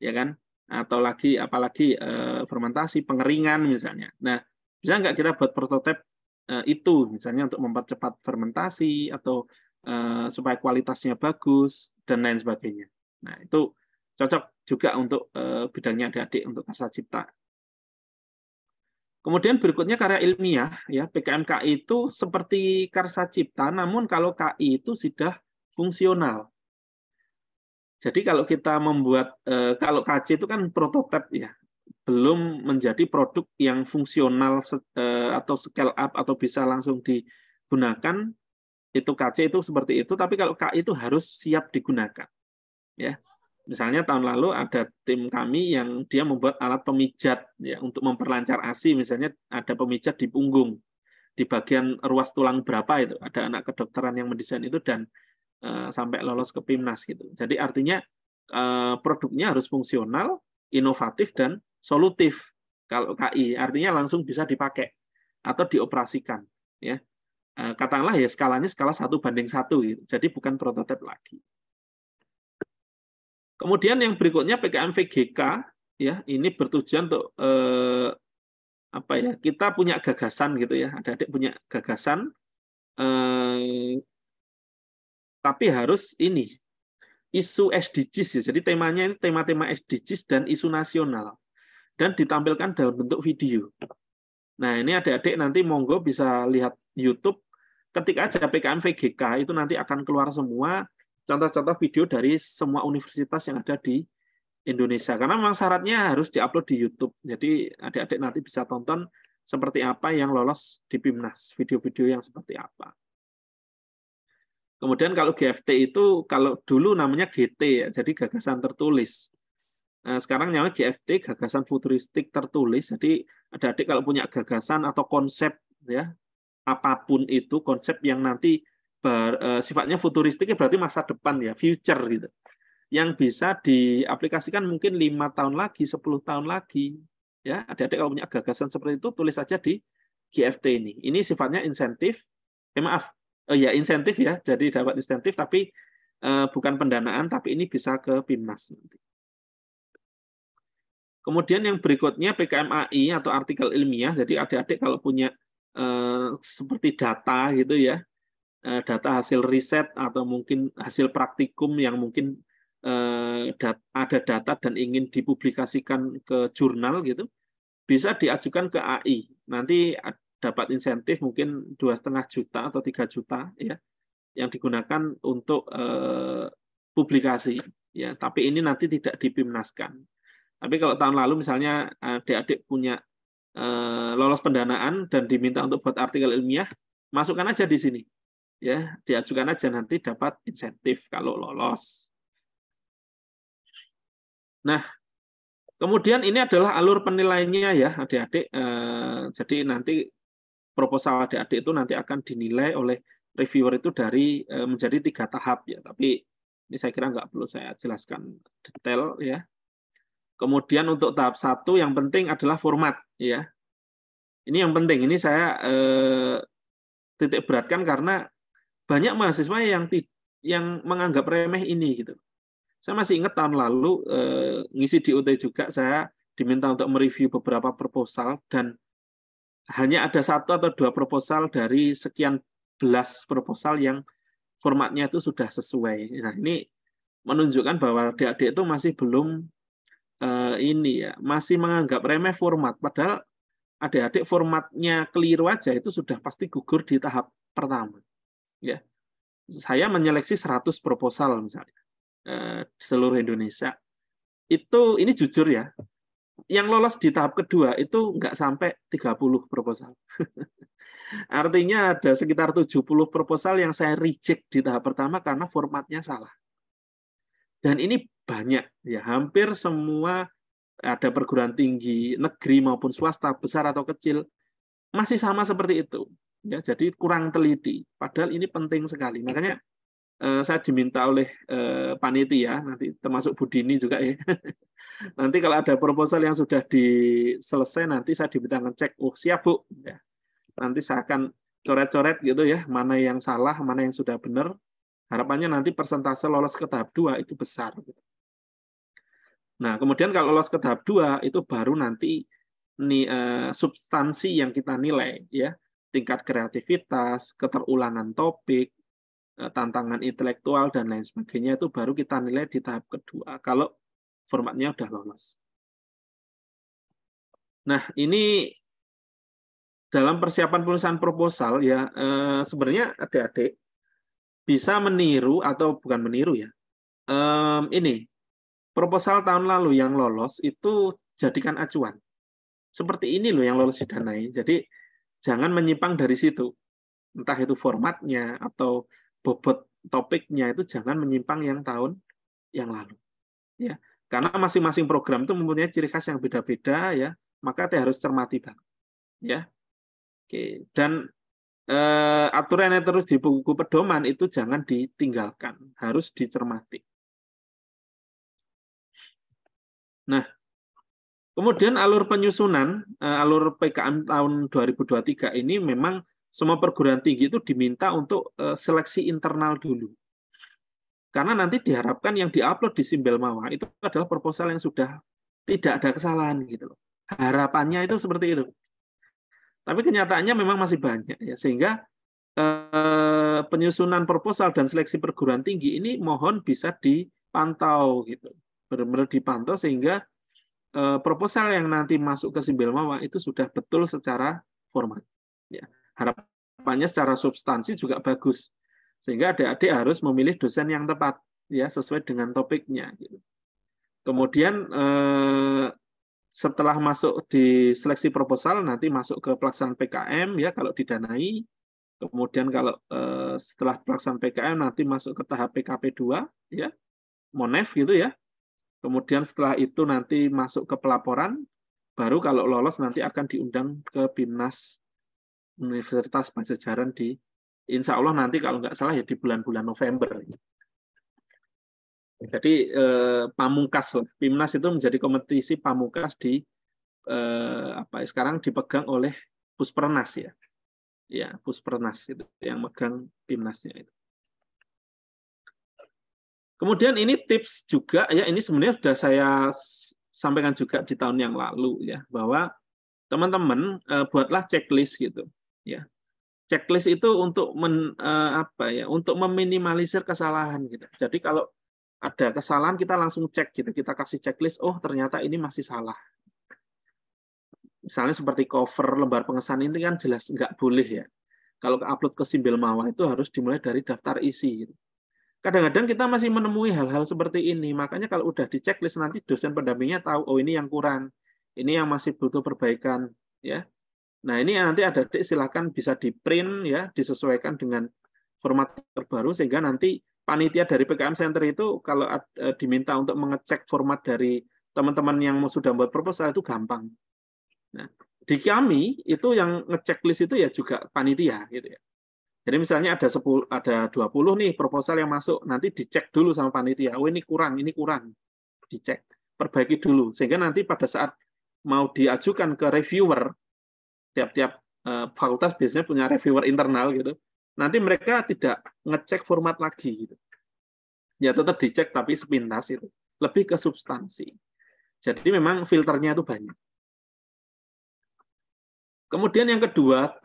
Ya kan, atau apalagi fermentasi, pengeringan misalnya. Nah, bisa nggak kita buat prototipe itu, misalnya untuk mempercepat fermentasi atau supaya kualitasnya bagus dan lain sebagainya. Nah, itu cocok juga untuk bidangnya adik-adik untuk Karsa Cipta. Kemudian berikutnya karya ilmiah, ya PKM KI itu seperti Karsa Cipta, namun kalau KI itu sudah fungsional. Jadi kalau kita membuat, kalau KC itu kan prototipe ya, belum menjadi produk yang fungsional atau scale up atau bisa langsung digunakan, itu KC itu seperti itu, tapi kalau KI itu harus siap digunakan. Ya, misalnya tahun lalu ada tim kami yang dia membuat alat pemijat ya untuk memperlancar ASI, misalnya ada pemijat di punggung, di bagian ruas tulang berapa itu, ada anak kedokteran yang mendesain itu dan sampai lolos ke PIMNAS gitu. Jadi artinya produknya harus fungsional, inovatif dan solutif. Kalau KI artinya langsung bisa dipakai atau dioperasikan. Ya, katakanlah ya skalanya skala 1:1 gitu. Jadi bukan prototipe lagi. Kemudian yang berikutnya PKM VGK ya ini bertujuan untuk apa ya kita punya gagasan gitu ya. Adik-adik punya gagasan. Tapi harus ini isu SDGs ya. Jadi temanya itu tema-tema SDGs dan isu nasional dan ditampilkan dalam bentuk video. Nah, ini adik-adik nanti monggo bisa lihat YouTube, ketik aja PKM VGK itu nanti akan keluar semua contoh-contoh video dari semua universitas yang ada di Indonesia. Karena memang syaratnya harus diupload di YouTube. Jadi adik-adik nanti bisa tonton seperti apa yang lolos di PIMNAS, video-video yang seperti apa. Kemudian kalau GFT itu, kalau dulu namanya GT, ya, jadi gagasan tertulis. Nah, sekarang namanya GFT, gagasan futuristik tertulis. Jadi adik-adik kalau punya gagasan atau konsep, ya apapun itu, konsep yang nanti sifatnya futuristik, berarti masa depan, ya future gitu. Yang bisa diaplikasikan mungkin 5 tahun lagi, 10 tahun lagi. Ya, adik-adik kalau punya gagasan seperti itu tulis saja di GFT ini. Ini sifatnya insentif. Insentif ya. Jadi dapat insentif tapi bukan pendanaan, tapi ini bisa ke PIMNAS nanti. Kemudian yang berikutnya PKMAI atau artikel ilmiah. Jadi adik-adik kalau punya seperti data gitu ya, data hasil riset atau mungkin hasil praktikum yang mungkin ada data dan ingin dipublikasikan ke jurnal gitu, bisa diajukan ke AI. Nanti dapat insentif mungkin 2,5 juta atau 3 juta ya, yang digunakan untuk publikasi ya. Tapi ini nanti tidak dipimnaskan. Tapi kalau tahun lalu misalnya adik-adik punya lolos pendanaan dan diminta untuk buat artikel ilmiah, masukkan aja di sini ya, diajukan aja, nanti dapat insentif kalau lolos. Nah, kemudian ini adalah alur penilaiannya ya adik-adik. Jadi nanti proposal adik-adik itu nanti akan dinilai oleh reviewer itu dari menjadi 3 tahap ya. Tapi ini saya kira nggak perlu saya jelaskan detail ya. Kemudian untuk tahap 1 yang penting adalah format ya. Ini yang penting. Ini saya titik beratkan karena banyak mahasiswa yang menganggap remeh ini gitu. Saya masih ingat tahun lalu ngisi di UT juga, saya diminta untuk mereview beberapa proposal dan hanya ada 1 atau 2 proposal dari sekian belas proposal yang formatnya itu sudah sesuai. Nah, ini menunjukkan bahwa adik-adik itu masih belum masih menganggap remeh format. Padahal adik-adik formatnya keliru aja itu sudah pasti gugur di tahap pertama. Ya, saya menyeleksi 100 proposal misalnya. Seluruh Indonesia. Ini jujur ya, yang lolos di tahap kedua itu nggak sampai 30 proposal. Artinya ada sekitar 70 proposal yang saya reject di tahap pertama karena formatnya salah. Dan ini banyak ya, hampir semua ada perguruan tinggi negeri maupun swasta, besar atau kecil, masih sama seperti itu. Ya, jadi kurang teliti. Padahal ini penting sekali. Makanya saya diminta oleh panitia, nanti termasuk Bu Dini juga ya. Nanti kalau ada proposal yang sudah selesai, nanti saya diminta ngecek, siap Bu. Ya. Nanti saya akan coret-coret gitu ya, mana yang salah, mana yang sudah benar. Harapannya nanti persentase lolos ke tahap 2 itu besar. Nah, kemudian kalau lolos ke tahap 2, itu baru nanti substansi yang kita nilai, ya, tingkat kreativitas, keterulangan topik, tantangan intelektual dan lain sebagainya, itu baru kita nilai di tahap kedua kalau formatnya udah lolos. Nah, ini dalam persiapan penulisan proposal ya, sebenarnya adik-adik bisa meniru atau bukan meniru ya. Ini proposal tahun lalu yang lolos itu jadikan acuan. Seperti ini loh yang lolos didanai. Jadi jangan menyimpang dari situ. Entah itu formatnya atau bobot topiknya, itu jangan menyimpang yang tahun yang lalu. Ya, karena masing-masing program itu mempunyai ciri khas yang beda-beda ya, maka kita harus cermati banget. Ya. Oke, dan aturan yang terus di buku pedoman itu jangan ditinggalkan, harus dicermati. Nah, kemudian alur penyusunan, alur PKM tahun 2023 ini memang semua perguruan tinggi itu diminta untuk seleksi internal dulu. Karena nanti diharapkan yang diupload di Simbel Mawar itu adalah proposal yang sudah tidak ada kesalahan gitu loh. Harapannya itu seperti itu. Tapi kenyataannya memang masih banyak ya, sehingga penyusunan proposal dan seleksi perguruan tinggi ini mohon bisa dipantau gitu. Benar-benar dipantau sehingga proposal yang nanti masuk ke Simbel Mawar itu sudah betul secara format. Ya. Harapannya secara substansi juga bagus, sehingga adik-adik harus memilih dosen yang tepat ya, sesuai dengan topiknya gitu. Kemudian setelah masuk di seleksi proposal nanti masuk ke pelaksanaan PKM ya kalau didanai. Kemudian kalau setelah pelaksanaan PKM nanti masuk ke tahap PKP 2 ya, Monef gitu ya. Kemudian setelah itu nanti masuk ke pelaporan, baru kalau lolos nanti akan diundang ke PIMNAS Universitas Pajajaran di insya Allah nanti kalau nggak salah ya di bulan-bulan November. Jadi pamungkas, PIMNAS itu menjadi kompetisi pamungkas di sekarang dipegang oleh Puspernas ya. Ya, Puspernas itu yang megang Pimnasnya itu. Kemudian ini tips juga ya, ini sebenarnya sudah saya sampaikan juga di tahun yang lalu ya, bahwa teman-teman buatlah checklist gitu ya. Checklist itu untuk untuk meminimalisir kesalahan gitu. Jadi kalau ada kesalahan kita langsung cek gitu, kita kasih checklist, oh ternyata ini masih salah. Misalnya seperti cover lembar pengesahan ini kan jelas nggak boleh ya. Kalau upload ke Simbel Mawar itu harus dimulai dari daftar isi gitu. Kadang-kadang kita masih menemui hal-hal seperti ini, makanya kalau udah di checklist nanti dosen pendampingnya tahu, oh ini yang kurang, ini yang masih butuh perbaikan, ya. Nah ini nanti adik-adik silakan bisa di print ya, disesuaikan dengan format terbaru sehingga nanti panitia dari PKM Center itu kalau diminta untuk mengecek format dari teman-teman yang sudah membuat proposal itu gampang. Nah, di kami itu yang ngecek list itu ya juga panitia gitu ya. Jadi misalnya ada 20 nih proposal yang masuk, nanti dicek dulu sama panitia. Oh ini kurang, dicek, perbaiki dulu. Sehingga nanti pada saat mau diajukan ke reviewer, tiap-tiap fakultas biasanya punya reviewer internal gitu. Nanti mereka tidak ngecek format lagi gitu. Ya tetap dicek tapi sepintas itu. Lebih ke substansi. Jadi memang filternya itu banyak. Kemudian yang kedua,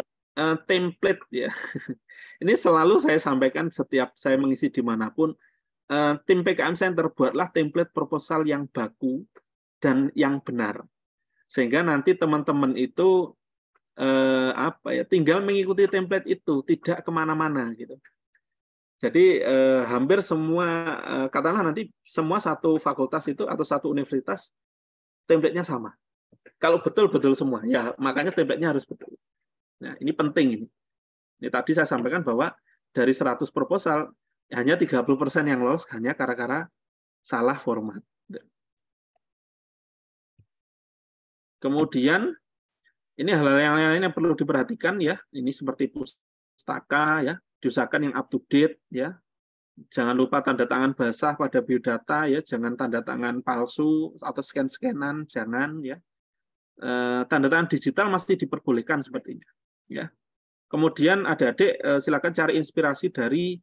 template ya. Ini selalu saya sampaikan setiap saya mengisi dimanapun, tim PKM Center buatlah template proposal yang baku dan yang benar, sehingga nanti teman-teman itu tinggal mengikuti template itu, tidak kemana-mana gitu. Jadi hampir semua, katakanlah nanti semua satu fakultas itu atau satu universitas template-nya sama. Kalau betul-betul semua, ya makanya template-nya harus betul. Nah ini penting ini. Ini tadi saya sampaikan bahwa dari 100 proposal, hanya 30% yang lolos hanya gara-gara salah format. Kemudian, ini hal-hal yang lain yang perlu diperhatikan ya. Ini seperti pustaka ya, diusahakan yang up to date ya. Jangan lupa tanda tangan basah pada biodata ya, jangan tanda tangan palsu atau scan-scanan, jangan ya. Tanda tangan digital masih diperbolehkan sepertinya ya. Kemudian adik-adik silakan cari inspirasi dari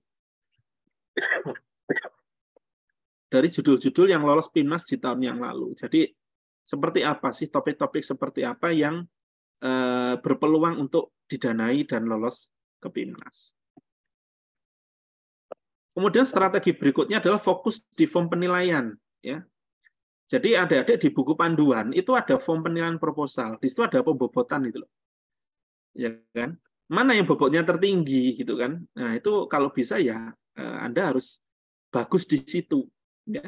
judul-judul yang lolos Pimnas di tahun yang lalu. Jadi seperti apa sih topik-topik seperti apa yang berpeluang untuk didanai dan lolos ke Pimnas. Kemudian strategi berikutnya adalah fokus di form penilaian ya. Jadi adik-adik di buku panduan itu ada form penilaian proposal. Di situ ada pembobotan itu loh. Ya kan? Mana yang bobotnya tertinggi gitu kan. Nah, itu kalau bisa ya Anda harus bagus di situ ya.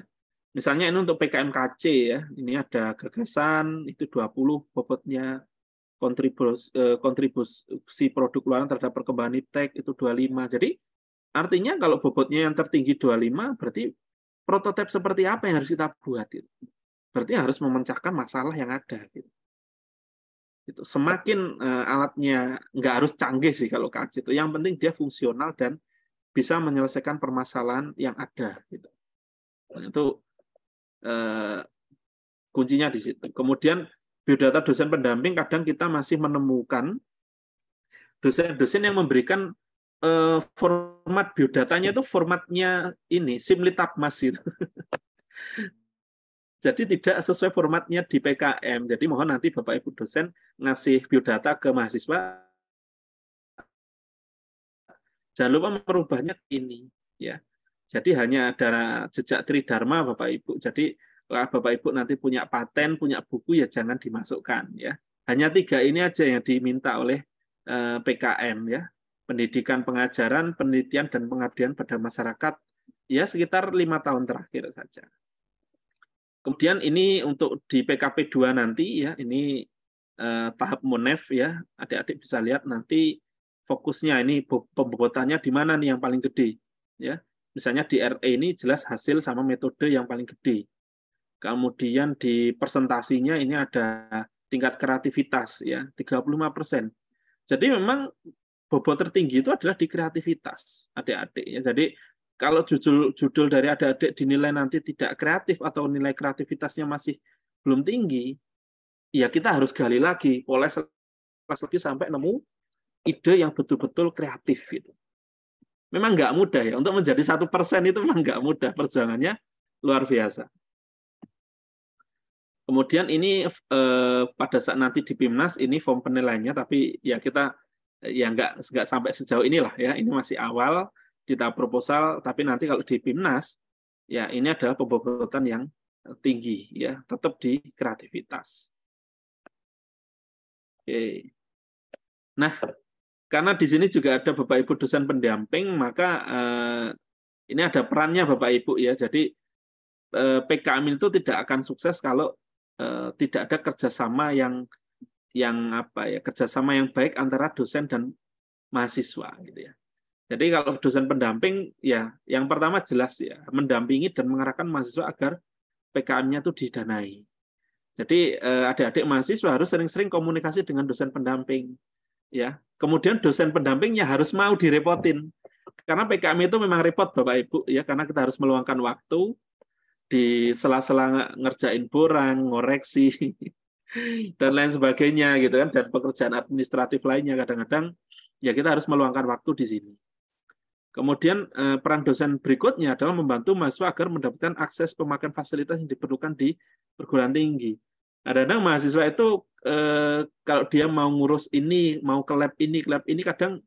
Misalnya ini untuk PKMKC ya. Ini ada gagasan itu 20 bobotnya, kontribusi produk luaran terhadap perkembangan iptek itu 25. Jadi artinya kalau bobotnya yang tertinggi 25 berarti prototipe seperti apa yang harus kita buat itu. Berarti harus memecahkan masalah yang ada gitu. Itu semakin alatnya nggak harus canggih sih kalau KAC itu, yang penting dia fungsional dan bisa menyelesaikan permasalahan yang ada gitu. Nah, itu kuncinya di situ. Kemudian biodata dosen pendamping kadang kita masih menemukan dosen-dosen yang memberikan format biodatanya itu formatnya ini Simlitapmas gitu. Jadi tidak sesuai formatnya di PKM. Jadi mohon nanti Bapak Ibu dosen ngasih biodata ke mahasiswa, jangan lupa merubahnya ini ya. Jadi hanya ada jejak Tridharma Bapak Ibu. Jadi kalau Bapak Ibu nanti punya paten, punya buku ya jangan dimasukkan ya. Hanya 3 ini aja yang diminta oleh PKM ya. Pendidikan, pengajaran, penelitian dan pengabdian pada masyarakat ya sekitar 5 tahun terakhir saja. Kemudian ini untuk di PKP 2 nanti ya, ini tahap Monef ya, adik-adik bisa lihat nanti fokusnya ini pembobotannya di mana nih yang paling gede ya. Misalnya di RE ini jelas hasil sama metode yang paling gede. Kemudian di presentasinya ini ada tingkat kreativitas ya, 35%. Jadi memang bobot tertinggi itu adalah di kreativitas adik-adik ya. Jadi kalau judul dari adik-adik dinilai nanti tidak kreatif atau nilai kreativitasnya masih belum tinggi, ya kita harus gali lagi, poles lagi sampai nemu ide yang betul-betul kreatif gitu. Memang nggak mudah ya, untuk menjadi 1% itu memang nggak mudah, perjuangannya luar biasa. Kemudian ini pada saat nanti di PIMNAS ini form penilaiannya, tapi ya kita ya nggak sampai sejauh inilah ya, ini masih awal di tahap proposal, tapi nanti kalau di PIMNAS ya ini adalah pembobrotan yang tinggi ya, tetap di kreativitas. Oke. Nah, karena di sini juga ada Bapak Ibu dosen pendamping, maka ini ada perannya Bapak Ibu ya. Jadi PKM itu tidak akan sukses kalau tidak ada kerjasama yang apa ya, kerjasama yang baik antara dosen dan mahasiswa gitu ya. Jadi kalau dosen pendamping ya, yang pertama jelas ya, mendampingi dan mengarahkan mahasiswa agar PKM-nya itu didanai. Jadi adik-adik mahasiswa harus sering-sering komunikasi dengan dosen pendamping. Ya, kemudian dosen pendampingnya harus mau direpotin. Karena PKM itu memang repot Bapak Ibu ya, karena kita harus meluangkan waktu di sela-sela ngerjain borang, ngoreksi dan lain sebagainya gitu kan, dan pekerjaan administratif lainnya kadang-kadang ya kita harus meluangkan waktu di sini. Kemudian peran dosen berikutnya adalah membantu mahasiswa agar mendapatkan akses pemakaian fasilitas yang diperlukan di perguruan tinggi. Kadang-kadang mahasiswa itu kalau dia mau ngurus ini, mau ke lab ini, kadang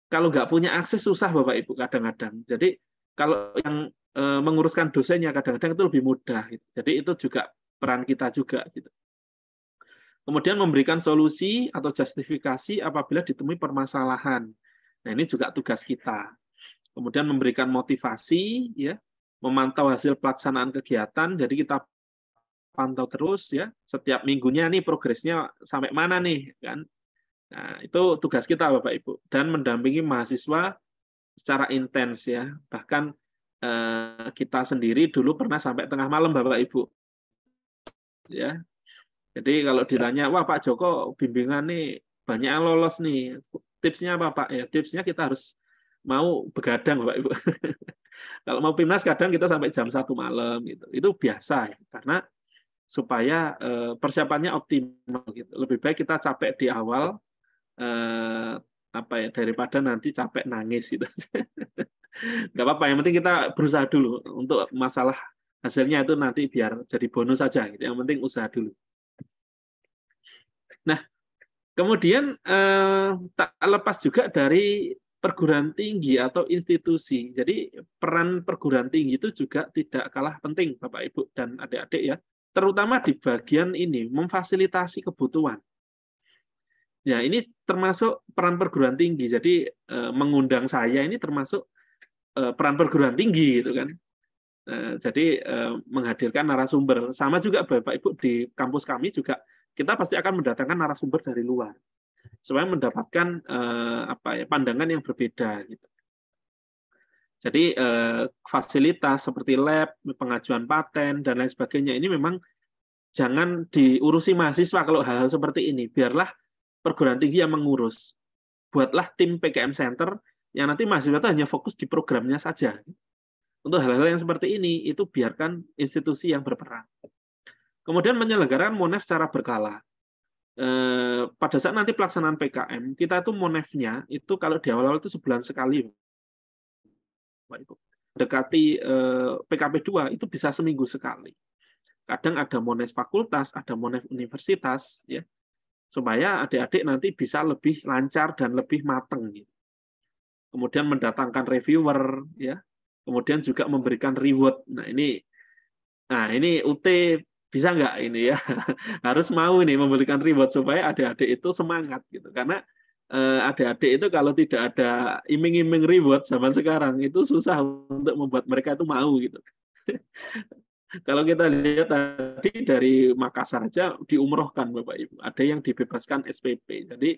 kalau nggak punya akses susah Bapak Ibu kadang-kadang. Jadi kalau yang menguruskan dosennya kadang-kadang itu lebih mudah. Gitu. Jadi itu juga peran kita juga. Gitu. Kemudian memberikan solusi atau justifikasi apabila ditemui permasalahan. Nah ini juga tugas kita. Kemudian memberikan motivasi, ya, memantau hasil pelaksanaan kegiatan. Jadi kita pantau terus ya, setiap minggunya nih progresnya sampai mana nih kan. Nah, itu tugas kita Bapak Ibu, dan mendampingi mahasiswa secara intens ya. Bahkan kita sendiri dulu pernah sampai tengah malam Bapak Ibu. Ya. Jadi kalau ditanya, wah Pak Joko bimbingan nih banyak yang lolos nih. Tipsnya apa Pak? Ya, tipsnya kita harus mau begadang Bapak Ibu. Kalau mau PIMNAS kadang kita sampai jam 1 malam gitu. Itu biasa ya, karena supaya persiapannya optimal gitu. Lebih baik kita capek di awal apa ya, daripada nanti capek nangis gitu. Nggak apa-apa, yang penting kita berusaha dulu. Untuk masalah hasilnya itu nanti biar jadi bonus saja gitu. Yang penting usaha dulu. Nah, kemudian tak lepas juga dari perguruan tinggi atau institusi. Jadi peran perguruan tinggi itu juga tidak kalah penting Bapak Ibu dan adik-adik ya. Terutama di bagian ini, memfasilitasi kebutuhan. Ya, ini termasuk peran perguruan tinggi. Jadi mengundang saya ini termasuk peran perguruan tinggi gitu kan. Jadi menghadirkan narasumber. Sama juga Bapak Ibu di kampus kami juga kita pasti akan mendatangkan narasumber dari luar supaya mendapatkan apa ya, pandangan yang berbeda gitu. Jadi fasilitas seperti lab, pengajuan paten dan lain sebagainya ini memang jangan diurusi mahasiswa kalau hal-hal seperti ini. Biarlah perguruan tinggi yang mengurus. Buatlah tim PKM Center yang nanti mahasiswa itu hanya fokus di programnya saja. Untuk hal-hal yang seperti ini itu biarkan institusi yang berperan. Kemudian menyelenggarakan MONEF secara berkala. Pada saat nanti pelaksanaan PKM, kita itu MONEF-nya itu kalau di awal-awal itu sebulan sekali. Dekati PKP 2 itu bisa seminggu sekali. Kadang ada MONEF fakultas, ada MONEF universitas, ya, supaya adik-adik nanti bisa lebih lancar dan lebih matang. Gitu. Kemudian mendatangkan reviewer, ya, kemudian juga memberikan reward. Nah ini UT bisa nggak ini ya? Harus mau ini memberikan reward supaya adik-adik itu semangat gitu. Karena adik-adik itu kalau tidak ada iming-iming reward zaman sekarang itu susah untuk membuat mereka itu mau gitu. Kalau kita lihat tadi dari Makassar aja diumrohkan Bapak Ibu, ada yang dibebaskan SPP, jadi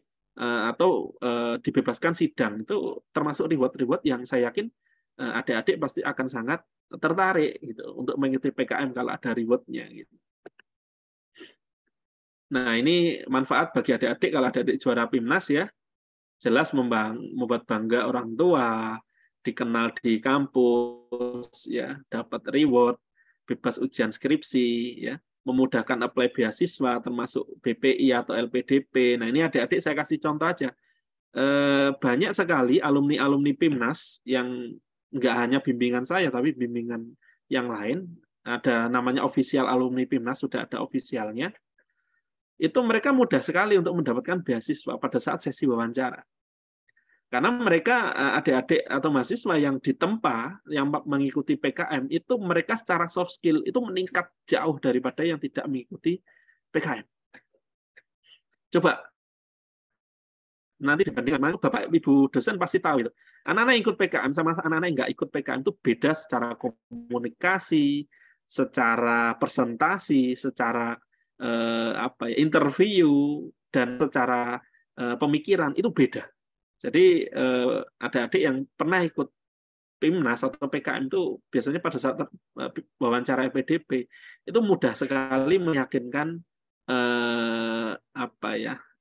atau dibebaskan sidang, itu termasuk reward-reward yang saya yakin adik-adik pasti akan sangat tertarik gitu untuk mengikuti PKM kalau ada reward-nya gitu. Nah ini manfaat bagi adik-adik kalau adik-adik juara PIMNAS ya, jelas membuat bangga orang tua, dikenal di kampus, ya, dapat reward, bebas ujian skripsi, ya. memudahkan apply beasiswa, termasuk BPI atau LPDP. Nah, ini adik-adik saya kasih contoh aja. Banyak sekali alumni-alumni PIMNAS yang nggak hanya bimbingan saya, tapi bimbingan yang lain. Ada namanya official alumni PIMNAS, sudah ada ofisialnya. Itu mereka mudah sekali untuk mendapatkan beasiswa pada saat sesi wawancara. Karena mereka adik-adik atau mahasiswa yang ditempa, yang mengikuti PKM, itu mereka secara soft skill itu meningkat jauh daripada yang tidak mengikuti PKM. Coba nanti dibandingkan, Bapak Ibu dosen pasti tahu itu. Anak-anak yang ikut PKM sama anak-anak yang nggak ikut PKM itu beda secara komunikasi, secara presentasi, secara interview, dan secara pemikiran itu beda. Jadi adik-adik yang pernah ikut PIMNAS atau PKM itu biasanya pada saat wawancara LPDP itu mudah sekali meyakinkan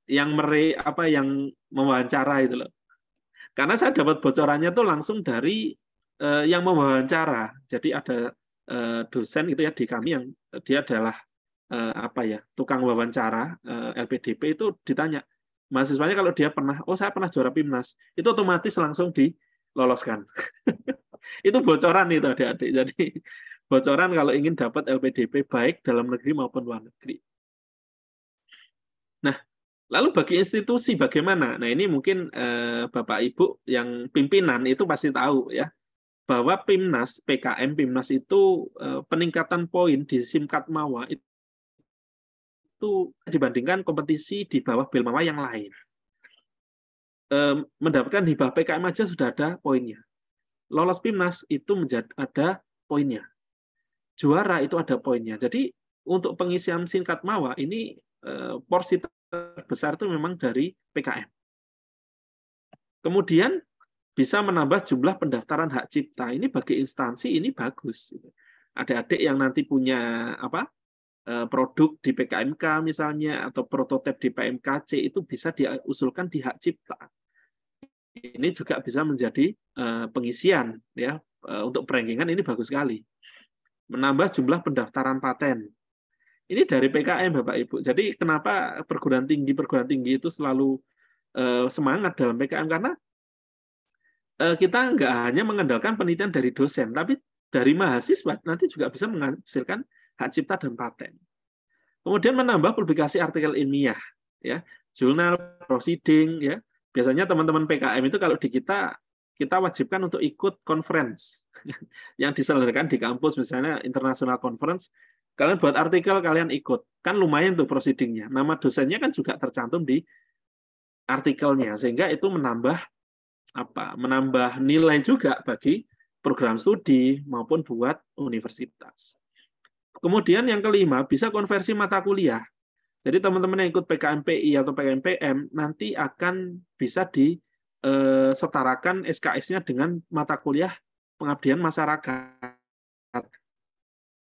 yang mewawancara itu loh. Karena saya dapat bocorannya tuh langsung dari yang mewawancara. Jadi ada dosen itu ya di kami yang dia adalah tukang wawancara LPDP, itu ditanya mahasiswanya kalau dia pernah, saya pernah juara PIMNAS, itu otomatis langsung diloloskan. Itu bocoran itu adik-adik. Jadi bocoran kalau ingin dapat LPDP baik dalam negeri maupun luar negeri. Nah, lalu bagi institusi bagaimana? Nah, ini mungkin Bapak Ibu yang pimpinan itu pasti tahu ya, bahwa PIMNAS, PKM PIMNAS itu peningkatan poin di Simkatmawa itu dibandingkan kompetisi di bawah Belmawa yang lain. Mendapatkan hibah PKM aja sudah ada poinnya. Lolos PIMNAS itu ada poinnya. Juara itu ada poinnya. Jadi untuk pengisian Simkatmawa ini porsi terbesar itu memang dari PKM. Kemudian bisa menambah jumlah pendaftaran hak cipta. Ini bagi instansi ini bagus. Adik-adik yang nanti punya produk di PKMK misalnya atau prototipe di PMKC itu bisa diusulkan di hak cipta. Ini juga bisa menjadi pengisian ya untuk perankingan, ini bagus sekali. Menambah jumlah pendaftaran paten. Ini dari PKM Bapak Ibu. Jadi kenapa perguruan tinggi itu selalu semangat dalam PKM, karena kita nggak hanya mengandalkan penelitian dari dosen, tapi dari mahasiswa nanti juga bisa menghasilkan hak cipta dan paten. Kemudian menambah publikasi artikel ilmiah, ya, jurnal, proceeding, ya. Biasanya teman-teman PKM itu kalau di kita wajibkan untuk ikut conference yang diselenggarakan di kampus, misalnya international conference. Kalian buat artikel, kalian ikut, kan lumayan tuh proceedingnya. Nama dosennya kan juga tercantum di artikelnya, sehingga itu menambah nilai juga bagi program studi maupun buat universitas. Kemudian yang kelima, bisa konversi mata kuliah. Jadi teman-teman yang ikut PKMPI atau PKMPM nanti akan bisa disetarakan SKS-nya dengan mata kuliah pengabdian masyarakat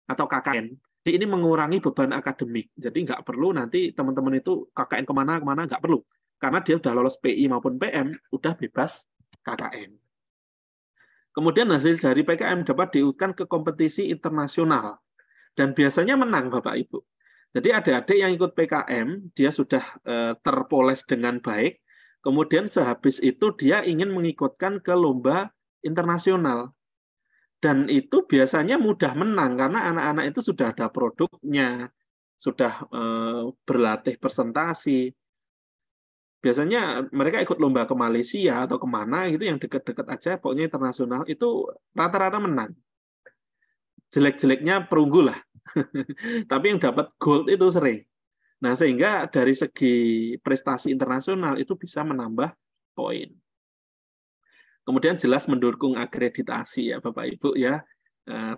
atau KKN. Jadi ini mengurangi beban akademik. Jadi nggak perlu nanti teman-teman itu KKN kemana nggak perlu. Karena dia udah lolos PI maupun PM, udah bebas KKN. Kemudian hasil dari PKM dapat diikutkan ke kompetisi internasional. Dan biasanya menang, Bapak Ibu. Jadi adik-adik yang ikut PKM, dia sudah terpoles dengan baik, kemudian sehabis itu dia ingin mengikutkan ke lomba internasional. Dan itu biasanya mudah menang, karena anak-anak itu sudah ada produknya, sudah berlatih presentasi. Biasanya mereka ikut lomba ke Malaysia atau kemana gitu, yang dekat-dekat aja, pokoknya internasional, itu rata-rata menang. Jelek-jeleknya perunggu lah. Tapi yang dapat gold itu sering. Nah, sehingga dari segi prestasi internasional itu bisa menambah poin. Kemudian jelas mendukung akreditasi ya Bapak Ibu ya.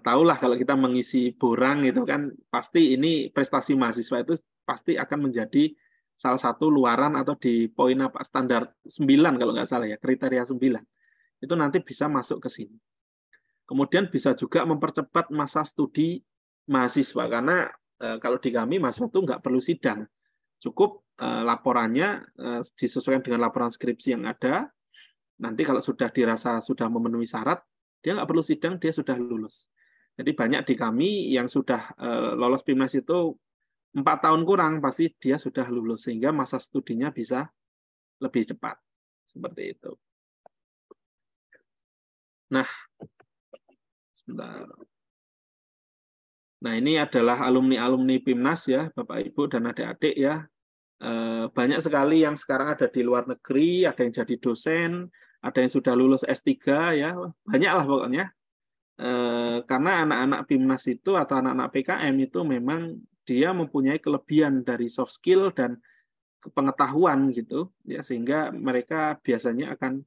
Tahulah kalau kita mengisi borang itu kan pasti ini prestasi mahasiswa itu pasti akan menjadi salah satu luaran atau di poin standar 9 kalau nggak salah ya, kriteria 9. Itu nanti bisa masuk ke sini. Kemudian bisa juga mempercepat masa studi mahasiswa, karena kalau di kami mahasiswa itu nggak perlu sidang, cukup laporannya disesuaikan dengan laporan skripsi yang ada. Nanti kalau sudah dirasa sudah memenuhi syarat, dia nggak perlu sidang, dia sudah lulus. Jadi banyak di kami yang sudah lolos PIMNAS itu 4 tahun kurang pasti dia sudah lulus sehingga masa studinya bisa lebih cepat. Seperti itu. Nah, sebentar. Nah, ini adalah alumni-alumni PIMNAS ya, Bapak Ibu dan adik-adik ya. Banyak sekali yang sekarang ada di luar negeri, ada yang jadi dosen, ada yang sudah lulus S3 ya, banyaklah pokoknya. Karena anak-anak PIMNAS itu atau anak-anak PKM itu memang dia mempunyai kelebihan dari soft skill dan pengetahuan gitu ya, sehingga mereka biasanya akan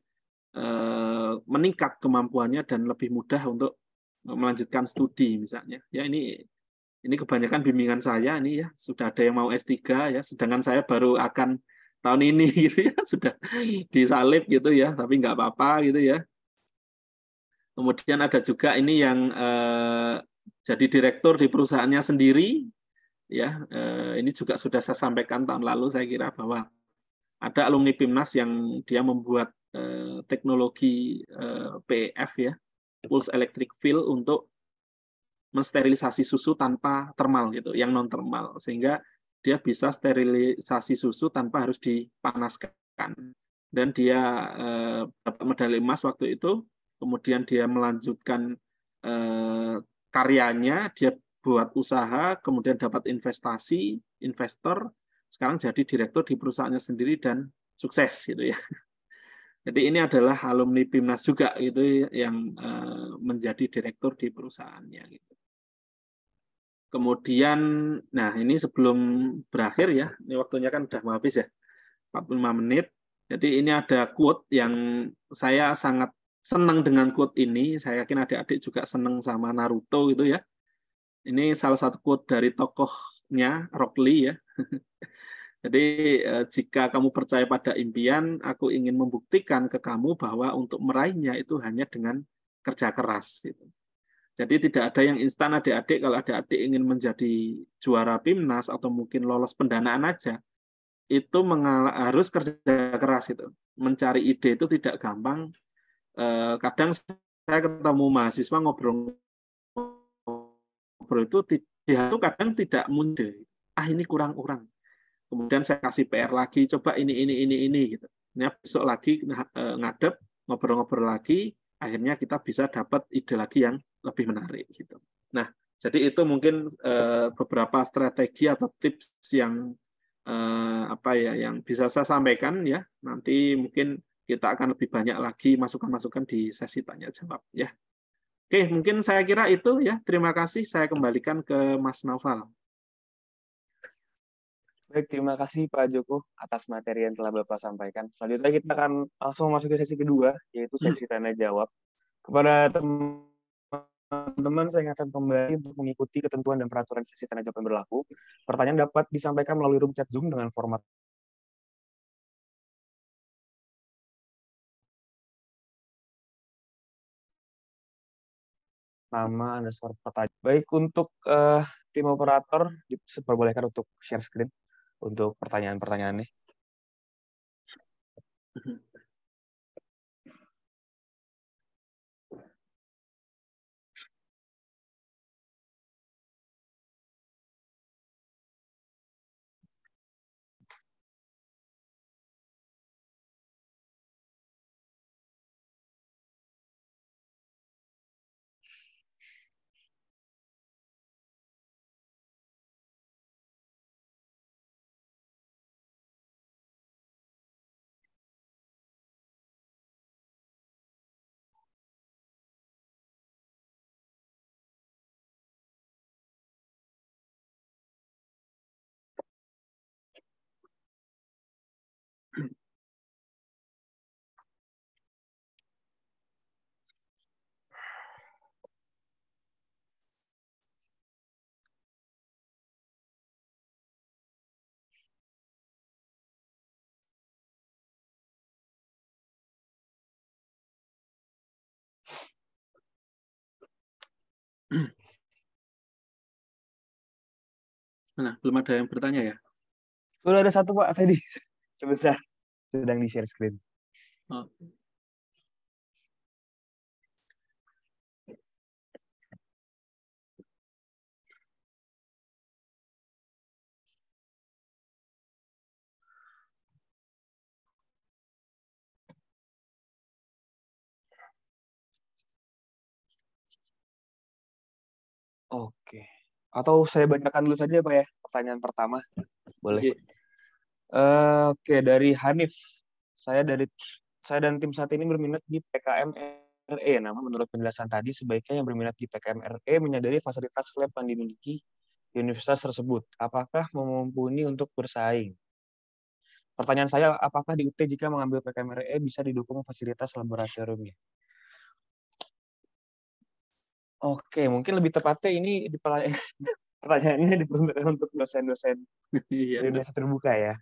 meningkat kemampuannya dan lebih mudah untuk melanjutkan studi misalnya. Ya ini kebanyakan bimbingan saya ini ya, sudah ada yang mau S3 ya, sedangkan saya baru akan tahun ini gitu ya, sudah disalib gitu ya, tapi nggak apa-apa gitu ya. Kemudian ada juga ini yang jadi direktur di perusahaannya sendiri ya. Ini juga sudah saya sampaikan tahun lalu, saya kira bahwa ada alumni PIMNAS yang dia membuat teknologi PEF ya, pulse electric field, untuk mensterilisasi susu tanpa termal gitu, yang non termal, sehingga dia bisa sterilisasi susu tanpa harus dipanaskan. Dan dia dapat medali emas waktu itu. Kemudian dia melanjutkan karyanya, dia buat usaha, kemudian dapat investor, sekarang jadi direktur di perusahaannya sendiri dan sukses gitu ya. Jadi ini adalah alumni PIMNAS juga gitu yang menjadi direktur di perusahaannya gitu. Kemudian, nah ini sebelum berakhir ya, ini waktunya kan udah mau habis ya, 45 menit. Jadi ini ada quote yang saya sangat senang dengan quote ini. Saya yakin adik-adik juga senang sama Naruto gitu ya. Ini salah satu quote dari tokohnya, Rock Lee ya. Jadi jika kamu percaya pada impian, aku ingin membuktikan ke kamu bahwa untuk meraihnya itu hanya dengan kerja keras gitu. Jadi tidak ada yang instan adik-adik. Kalau adik-adik ingin menjadi juara PIMNAS atau mungkin lolos pendanaan aja, itu harus kerja keras itu. Mencari ide itu tidak gampang. Kadang saya ketemu mahasiswa ngobrol itu dia itu kadang tidak muncul. Ini kurang. Kemudian saya kasih PR lagi, coba ini gitu. Nah, besok lagi ngadep, ngobrol-ngobrol lagi, akhirnya kita bisa dapat ide lagi yang lebih menarik gitu. Nah, jadi itu mungkin beberapa strategi atau tips yang yang bisa saya sampaikan ya. Nanti mungkin kita akan lebih banyak lagi masukan-masukan di sesi tanya jawab ya. Oke, mungkin saya kira itu ya. Terima kasih. Saya kembalikan ke Mas Naufal. Baik, terima kasih Pak Joko atas materi yang telah Bapak sampaikan. Selanjutnya kita akan langsung masuk ke sesi kedua, yaitu sesi tanya jawab. Kepada teman-teman, saya ingatkan kembali untuk mengikuti ketentuan dan peraturan sesi tanya jawab yang berlaku. Pertanyaan dapat disampaikan melalui room chat Zoom dengan format nama underscore pertanyaan. Baik, untuk tim operator diperbolehkan untuk share screen untuk pertanyaan-pertanyaannya. Nah, belum ada yang bertanya ya? Sudah ada satu Pak tadi sebesar sedang di share screen. Oh. Atau saya bacakan dulu saja Pak ya, pertanyaan pertama. Boleh. Oke. Oke, dari Hanif. Saya dan tim saat ini berminat di PKM RE. Namun menurut penjelasan tadi, sebaiknya yang berminat di PKM RE menyadari fasilitas lab yang dimiliki di universitas tersebut. Apakah mumpuni untuk bersaing? Pertanyaan saya, apakah di UT jika mengambil PKM RE bisa didukung fasilitas laboratoriumnya? Oke, mungkin lebih tepatnya ini pertanyaannya diperuntukkan untuk dosen-dosen Iya, Indonesia terbuka ya.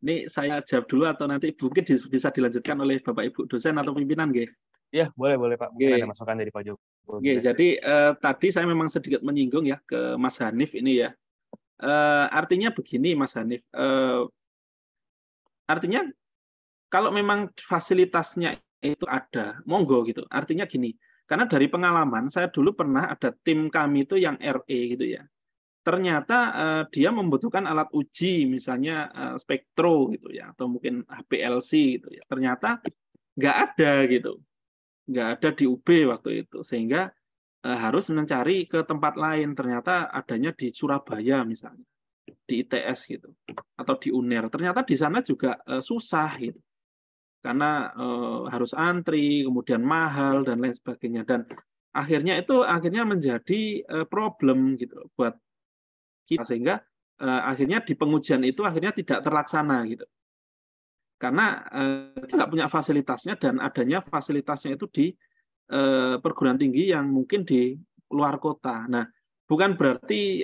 ini saya jawab dulu atau nanti mungkin bisa dilanjutkan oleh Bapak Ibu dosen atau pimpinan, nggih? Ya, boleh Pak. Mungkin Oke. ada masukan dari Pak Joko. Oke, jadi tadi saya memang sedikit menyinggung ya ke Mas Hanif ini ya. Artinya begini, Mas Hanif. Artinya kalau memang fasilitasnya itu ada, monggo gitu. Artinya gini, karena dari pengalaman saya dulu pernah ada tim kami itu yang RE gitu ya. Ternyata dia membutuhkan alat uji, misalnya spektro gitu ya, atau mungkin HPLC gitu ya. Ternyata nggak ada gitu, nggak ada di UB waktu itu, sehingga harus mencari ke tempat lain. Ternyata adanya di Surabaya misalnya, di ITS gitu, atau di UNER. Ternyata di sana juga susah gitu, karena harus antri, kemudian mahal dan lain sebagainya. Dan akhirnya menjadi problem gitu buat kita, sehingga akhirnya di pengujian itu akhirnya tidak terlaksana gitu, karena kita nggak punya fasilitasnya, dan adanya fasilitasnya itu di perguruan tinggi yang mungkin di luar kota. Nah, bukan berarti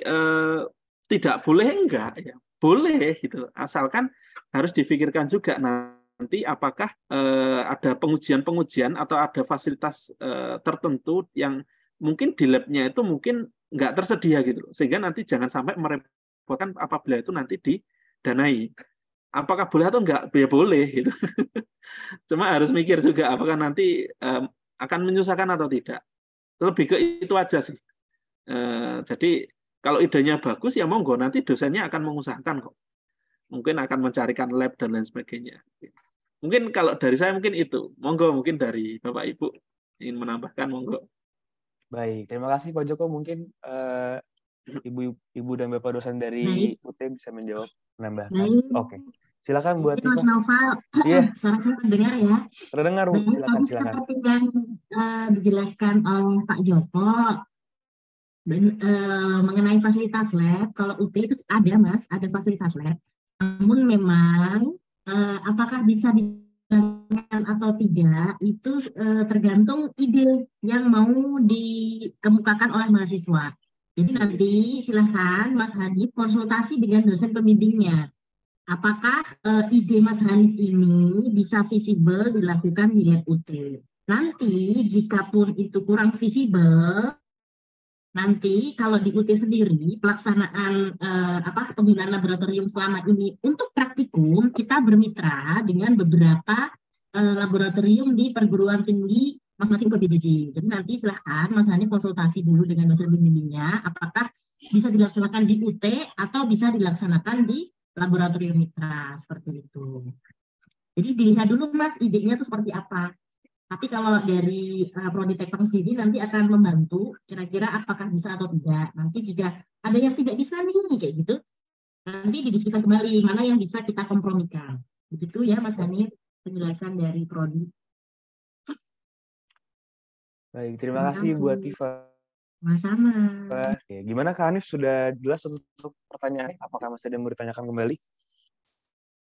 tidak boleh, enggak ya, boleh gitu, asalkan harus difikirkan juga nanti apakah ada pengujian atau ada fasilitas tertentu yang mungkin di lab-nya itu mungkin nggak tersedia gitu, sehingga nanti jangan sampai merepotkan apabila itu nanti didanai. Apakah boleh atau enggak? Ya boleh gitu. Cuma harus mikir juga apakah nanti akan menyusahkan atau tidak. Lebih ke itu aja sih. Jadi kalau idenya bagus ya monggo, nanti dosennya akan mengusahakan kok. Mungkin akan mencarikan lab dan lain sebagainya. Mungkin kalau dari saya mungkin itu. Monggo, mungkin dari Bapak Ibu ingin menambahkan, monggo. Baik, terima kasih Pak Joko. Mungkin Ibu dan Bapak dosen dari UT bisa menambahkan. Oke. Silakan buat Mas Noval. Iya. Suara saya terdengar ya? Terdengar, Bu. Silakan. Seperti yang dijelaskan oleh Pak Joko, mengenai fasilitas lab, kalau UT itu ada Mas, ada fasilitas lab. Namun memang apakah bisa dijalankan atau tidak, itu tergantung ide yang mau dikemukakan oleh mahasiswa. Jadi nanti silahkan Mas Hanif konsultasi dengan dosen pembimbingnya. Apakah ide Mas Hanif ini bisa visible dilakukan di lab UT? Nanti jikapun itu kurang visible, nanti kalau di UT sendiri pelaksanaan penggunaan laboratorium selama ini untuk praktikum, kita bermitra dengan beberapa laboratorium di perguruan tinggi masing-masing PBJJ. Jadi nanti silahkan Mas Hanif konsultasi dulu dengan dosen pembimbingnya, apakah bisa dilaksanakan di UT atau bisa dilaksanakan di laboratorium mitra, seperti itu. Jadi dilihat dulu Mas, idenya itu seperti apa. Tapi kalau dari Prodi Teknik sendiri nanti akan membantu kira-kira apakah bisa atau tidak. Nanti jika ada yang tidak bisa nih kayak gitu, nanti didiskusikan kembali mana yang bisa kita kompromikan. Begitu ya Mas Hanif, penjelasan dari Prodi. Baik, terima kasih buat Tifa. Sama-sama. Oke, gimana Kak Hanif, sudah jelas untuk pertanyaannya? Apakah masih ada yang mau ditanyakan kembali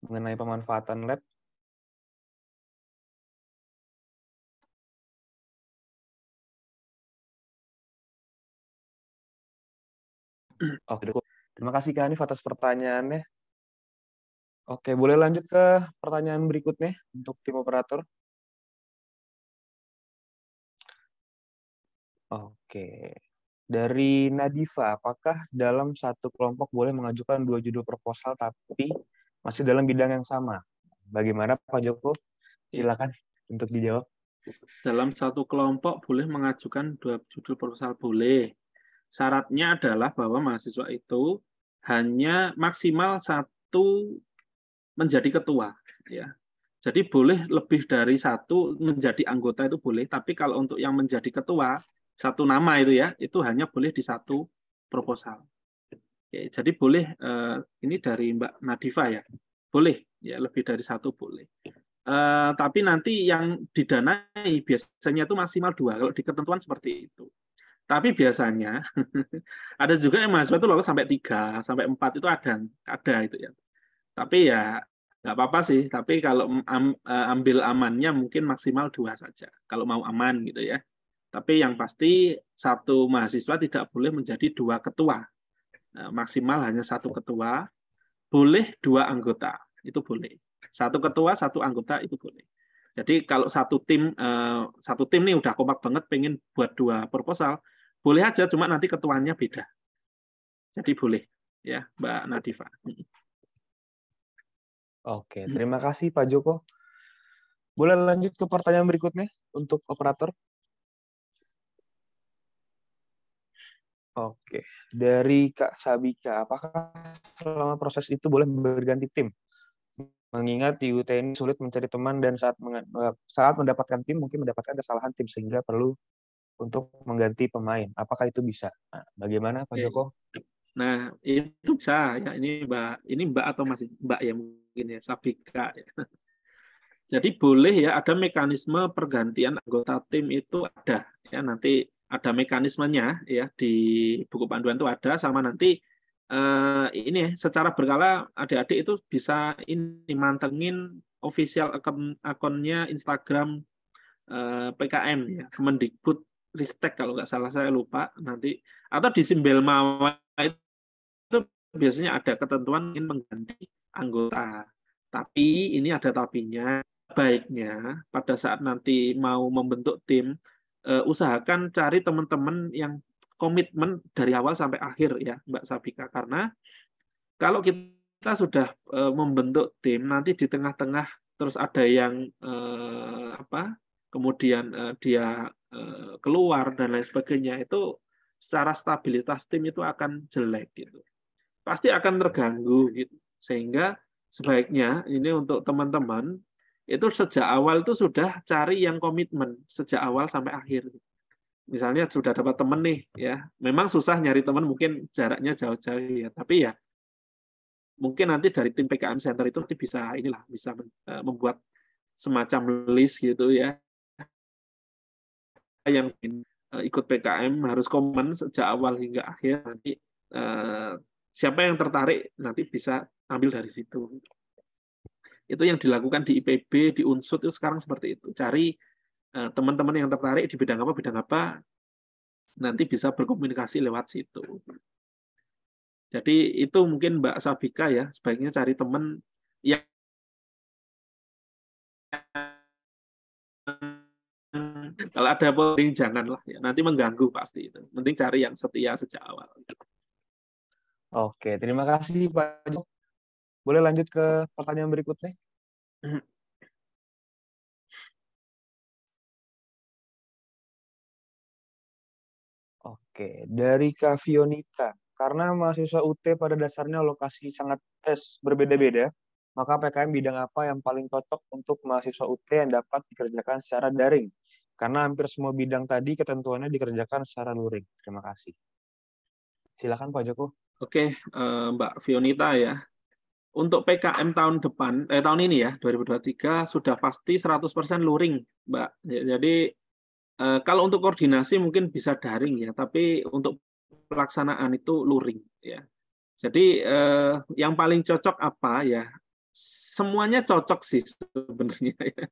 mengenai pemanfaatan lab? Oke, terima kasih Kak Hanif atas pertanyaannya. Oke, boleh lanjut ke pertanyaan berikutnya untuk tim operator. Oke, dari Nadifa, apakah dalam satu kelompok boleh mengajukan 2 judul proposal tapi masih dalam bidang yang sama? Bagaimana Pak Joko? Silakan untuk dijawab. Dalam satu kelompok boleh mengajukan 2 judul proposal, boleh. Syaratnya adalah bahwa mahasiswa itu hanya maksimal 1 menjadi ketua, ya. Jadi boleh lebih dari 1 menjadi anggota itu boleh, tapi kalau untuk yang menjadi ketua satu nama itu ya, itu hanya boleh di satu proposal. Ya, jadi boleh ini dari Mbak Nadifa ya, boleh ya lebih dari satu boleh. Tapi nanti yang didanai biasanya itu maksimal 2 kalau di ketentuan seperti itu. Tapi biasanya ada juga yang mahasiswa itu lolos sampai 3, sampai 4 itu ada itu ya. Tapi ya nggak apa-apa sih. Tapi kalau ambil amannya mungkin maksimal 2 saja. Kalau mau aman gitu ya. Tapi yang pasti satu mahasiswa tidak boleh menjadi 2 ketua. Maksimal hanya 1 ketua, boleh 2 anggota, itu boleh. 1 ketua, 1 anggota itu boleh. Jadi kalau satu tim nih udah kompak banget pengen buat 2 proposal, boleh aja, cuma nanti ketuanya beda. Jadi boleh ya, Mbak Nadifa. Oke, terima kasih Pak Joko. Boleh lanjut ke pertanyaan berikutnya untuk operator? Oke, dari Kak Sabika, apakah selama proses itu boleh berganti tim? Mengingat di UTN sulit mencari teman dan saat mendapatkan tim mungkin mendapatkan kesalahan tim sehingga perlu untuk mengganti pemain. Apakah itu bisa? Nah, bagaimana Pak Joko? Nah, itu bisa ya. Ini Mbak atau masih Mbak ya mungkin ya, Sabika ya. Jadi boleh ya, ada mekanisme pergantian anggota tim itu ada ya, nanti ada mekanismenya ya di buku panduan itu ada, sama nanti ini secara berkala adik-adik itu bisa ini mantengin official akunnya Instagram PKM ya, Kemendikbud Ristek kalau nggak salah, saya lupa nanti, atau di Simbel Mawa itu biasanya ada ketentuan ingin mengganti anggota. Tapi ini ada tapinya, baiknya pada saat nanti mau membentuk tim, usahakan cari teman-teman yang komitmen dari awal sampai akhir ya, Mbak Sabika. Karena kalau kita sudah membentuk tim, nanti di tengah-tengah terus ada yang kemudian dia keluar dan lain sebagainya, itu secara stabilitas tim itu akan jelek gitu. Pasti akan terganggu gitu. Sehingga sebaiknya ini untuk teman-teman itu sejak awal itu sudah cari yang komitmen sejak awal sampai akhir. Misalnya sudah dapat teman nih ya, memang susah nyari teman, mungkin jaraknya jauh-jauh ya, tapi ya mungkin nanti dari tim PKM Center itu nanti bisa membuat semacam list gitu ya, yang ikut PKM harus komitmen sejak awal hingga akhir. Nanti siapa yang tertarik nanti bisa ambil dari situ. Itu yang dilakukan di IPB, di Unsud itu sekarang seperti itu. Cari teman-teman yang tertarik di bidang apa, nanti bisa berkomunikasi lewat situ. Jadi itu mungkin Mbak Sabika ya, sebaiknya cari teman yang kalau ada polling janganlah ya, nanti mengganggu pasti itu. Penting cari yang setia sejak awal. Oke, terima kasih Pak Joko. Boleh lanjut ke pertanyaan berikutnya? Oke, dari Kak Fionita. Karena mahasiswa UT pada dasarnya lokasi sangat berbeda-beda, maka PKM bidang apa yang paling cocok untuk mahasiswa UT yang dapat dikerjakan secara daring? Karena hampir semua bidang tadi ketentuannya dikerjakan secara luring. Terima kasih. Silakan Pak Joko. Oke, Mbak Fionita ya. Untuk PKM tahun ini ya, 2023 sudah pasti 100% luring, Mbak. Jadi kalau untuk koordinasi mungkin bisa daring ya, tapi untuk pelaksanaan itu luring ya. Jadi yang paling cocok apa ya? Semuanya cocok sih sebenarnya ya.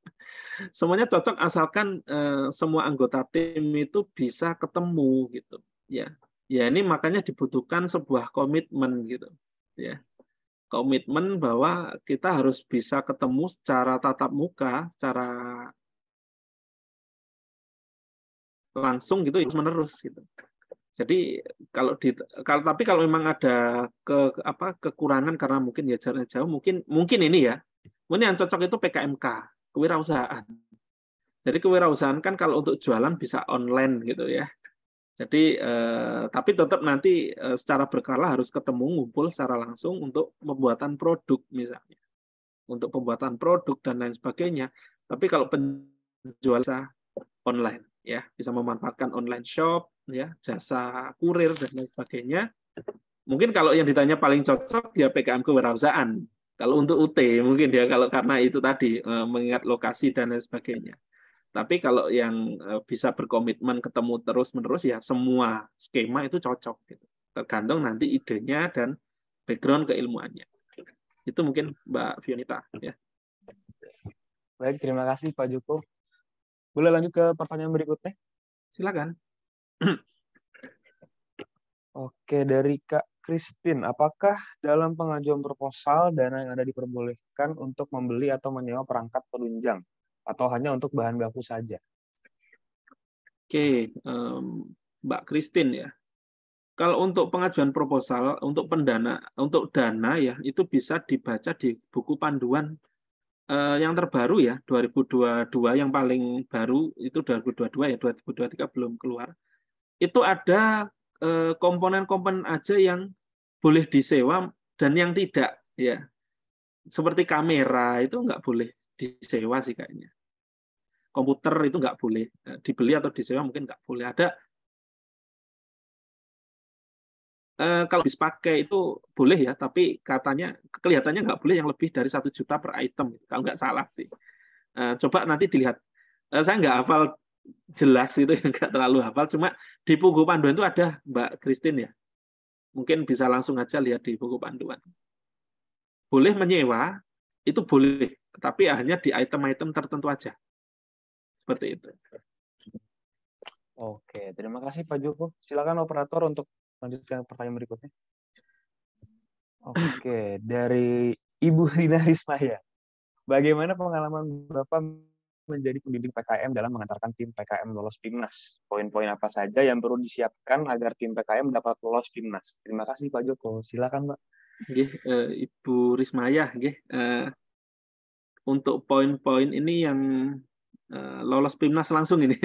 Semuanya cocok asalkan semua anggota tim itu bisa ketemu gitu ya. Ya ini makanya dibutuhkan sebuah komitmen gitu ya. Komitmen bahwa kita harus bisa ketemu secara tatap muka, secara langsung gitu terus-menerus gitu. Jadi tapi kalau memang ada kekurangan karena mungkin ya jaraknya jauh, mungkin ini ya. Mungkin yang cocok itu PKMK, kewirausahaan. Jadi kewirausahaan kan kalau untuk jualan bisa online gitu ya. Jadi tapi tetap nanti secara berkala harus ketemu, ngumpul secara langsung untuk pembuatan produk misalnya. Untuk pembuatan produk dan lain sebagainya. Tapi kalau penjualan online ya, bisa memanfaatkan online shop, ya, jasa kurir dan lain sebagainya. Mungkin kalau yang ditanya paling cocok ya PKM kewirausahaan. Kalau untuk UT mungkin ya, kalau karena itu tadi mengingat lokasi dan lain sebagainya. Tapi kalau yang bisa berkomitmen ketemu terus-menerus ya semua skema itu cocok gitu. Tergantung nanti idenya dan background keilmuannya. Itu mungkin Mbak Fionita ya. Baik, terima kasih Pak Joko. Boleh lanjut ke pertanyaan berikutnya? Silakan. Oke, dari Kak Christine, apakah dalam pengajuan proposal dana yang ada diperbolehkan untuk membeli atau menyewa perangkat penunjang atau hanya untuk bahan baku saja? Oke, Mbak Christine ya. Kalau untuk pengajuan proposal untuk dana ya itu bisa dibaca di buku panduan yang terbaru ya 2022, yang paling baru itu 2022 ya, 2023 belum keluar. Itu ada komponen-komponen aja yang boleh disewa dan yang tidak ya. Seperti kamera itu nggak boleh disewa sih kayaknya. Komputer itu nggak boleh dibeli atau disewa, mungkin nggak boleh. Ada kalau habis pakai itu boleh ya, tapi katanya kelihatannya nggak boleh yang lebih dari 1 juta per item, kalau nggak salah sih. Coba nanti dilihat. Saya nggak hafal jelas itu, nggak terlalu hafal. Cuma di buku panduan itu ada Mbak Christine ya. Mungkin bisa langsung aja lihat di buku panduan. Boleh menyewa, itu boleh, tapi hanya di item-item tertentu aja. Seperti itu. Oke, terima kasih Pak Joko. Silakan operator untuk lanjutkan pertanyaan berikutnya. Oke, dari Ibu Rina Rismaya. Bagaimana pengalaman Bapak menjadi pembimbing PKM dalam mengantarkan tim PKM lolos PIMNAS? Poin-poin apa saja yang perlu disiapkan agar tim PKM dapat lolos PIMNAS? Terima kasih Pak Joko. Silakan Pak. Ibu Rismaya, untuk poin-poin ini yang lolos PIMNAS langsung ini.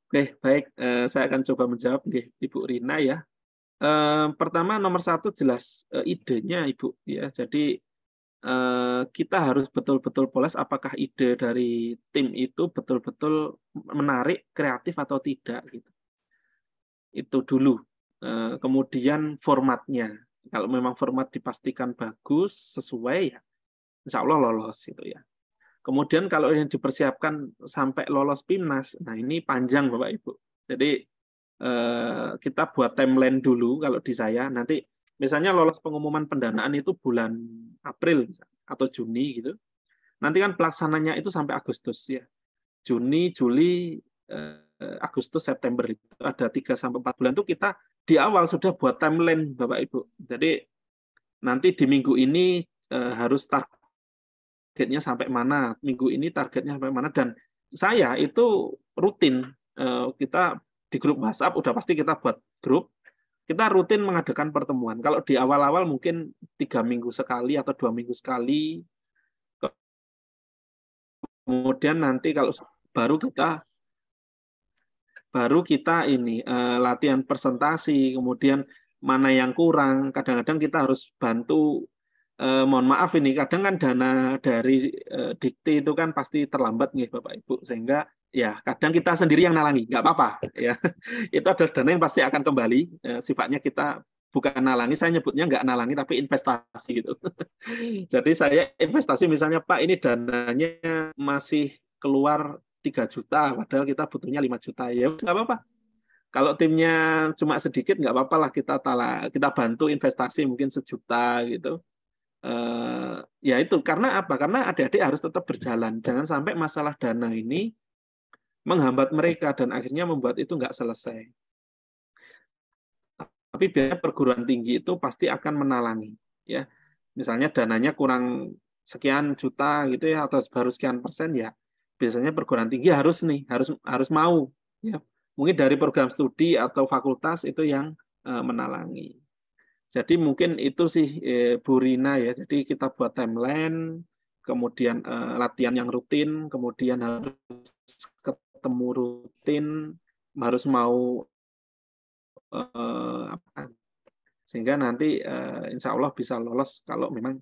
Oke, baik. Saya akan coba menjawab, Ibu Rina ya. Pertama, nomor 1 jelas idenya, Ibu. Ya, jadi kita harus betul-betul poles apakah ide dari tim itu betul-betul menarik, kreatif atau tidak. Gitu. Itu dulu. Kemudian formatnya. Kalau memang format dipastikan bagus, sesuai, ya insya Allah lolos. Gitu ya. Kemudian kalau yang dipersiapkan sampai lolos PIMNAS, nah ini panjang Bapak Ibu. Jadi kita buat timeline dulu kalau di saya. Nanti misalnya lolos pengumuman pendanaan itu bulan April atau Juni gitu. Nanti kan pelaksananya itu sampai Agustus ya. Juni, Juli, Agustus, September itu ada 3-4 bulan itu kita di awal sudah buat timeline Bapak Ibu. Jadi nanti di minggu ini harus targetnya sampai mana, minggu ini targetnya sampai mana, dan saya itu rutin kita di grup WhatsApp udah pasti kita buat grup, kita rutin mengadakan pertemuan. Kalau di awal-awal mungkin 3 minggu sekali atau 2 minggu sekali, kemudian nanti kalau baru kita ini latihan presentasi, kemudian mana yang kurang, kadang-kadang kita harus bantu. Mohon maaf ini kadang kan dana dari dikti itu kan pasti terlambat nih Bapak Ibu, sehingga ya kadang kita sendiri yang nalangi, nggak apa-apa ya. Itu adalah dana yang pasti akan kembali, sifatnya kita bukan nalangi, saya nyebutnya nggak nalangi tapi investasi gitu. Jadi saya investasi misalnya Pak ini dananya masih keluar 3 juta padahal kita butuhnya 5 juta, ya nggak apa-apa. Kalau timnya cuma sedikit nggak apa-apa lah, kita bantu investasi mungkin 1 juta gitu. Ya itu karena apa? Karena adik-adik harus tetap berjalan. Jangan sampai masalah dana ini menghambat mereka dan akhirnya membuat itu nggak selesai. Tapi biasanya perguruan tinggi itu pasti akan menalangi. Ya, misalnya dananya kurang sekian juta gitu ya, atau baru sekian persen ya. Biasanya perguruan tinggi harus mau. Ya, mungkin dari program studi atau fakultas itu yang menalangi. Jadi mungkin itu sih Bu Rina ya. Jadi kita buat timeline, kemudian latihan yang rutin, kemudian harus ketemu rutin, harus mau sehingga nanti insya Allah bisa lolos kalau memang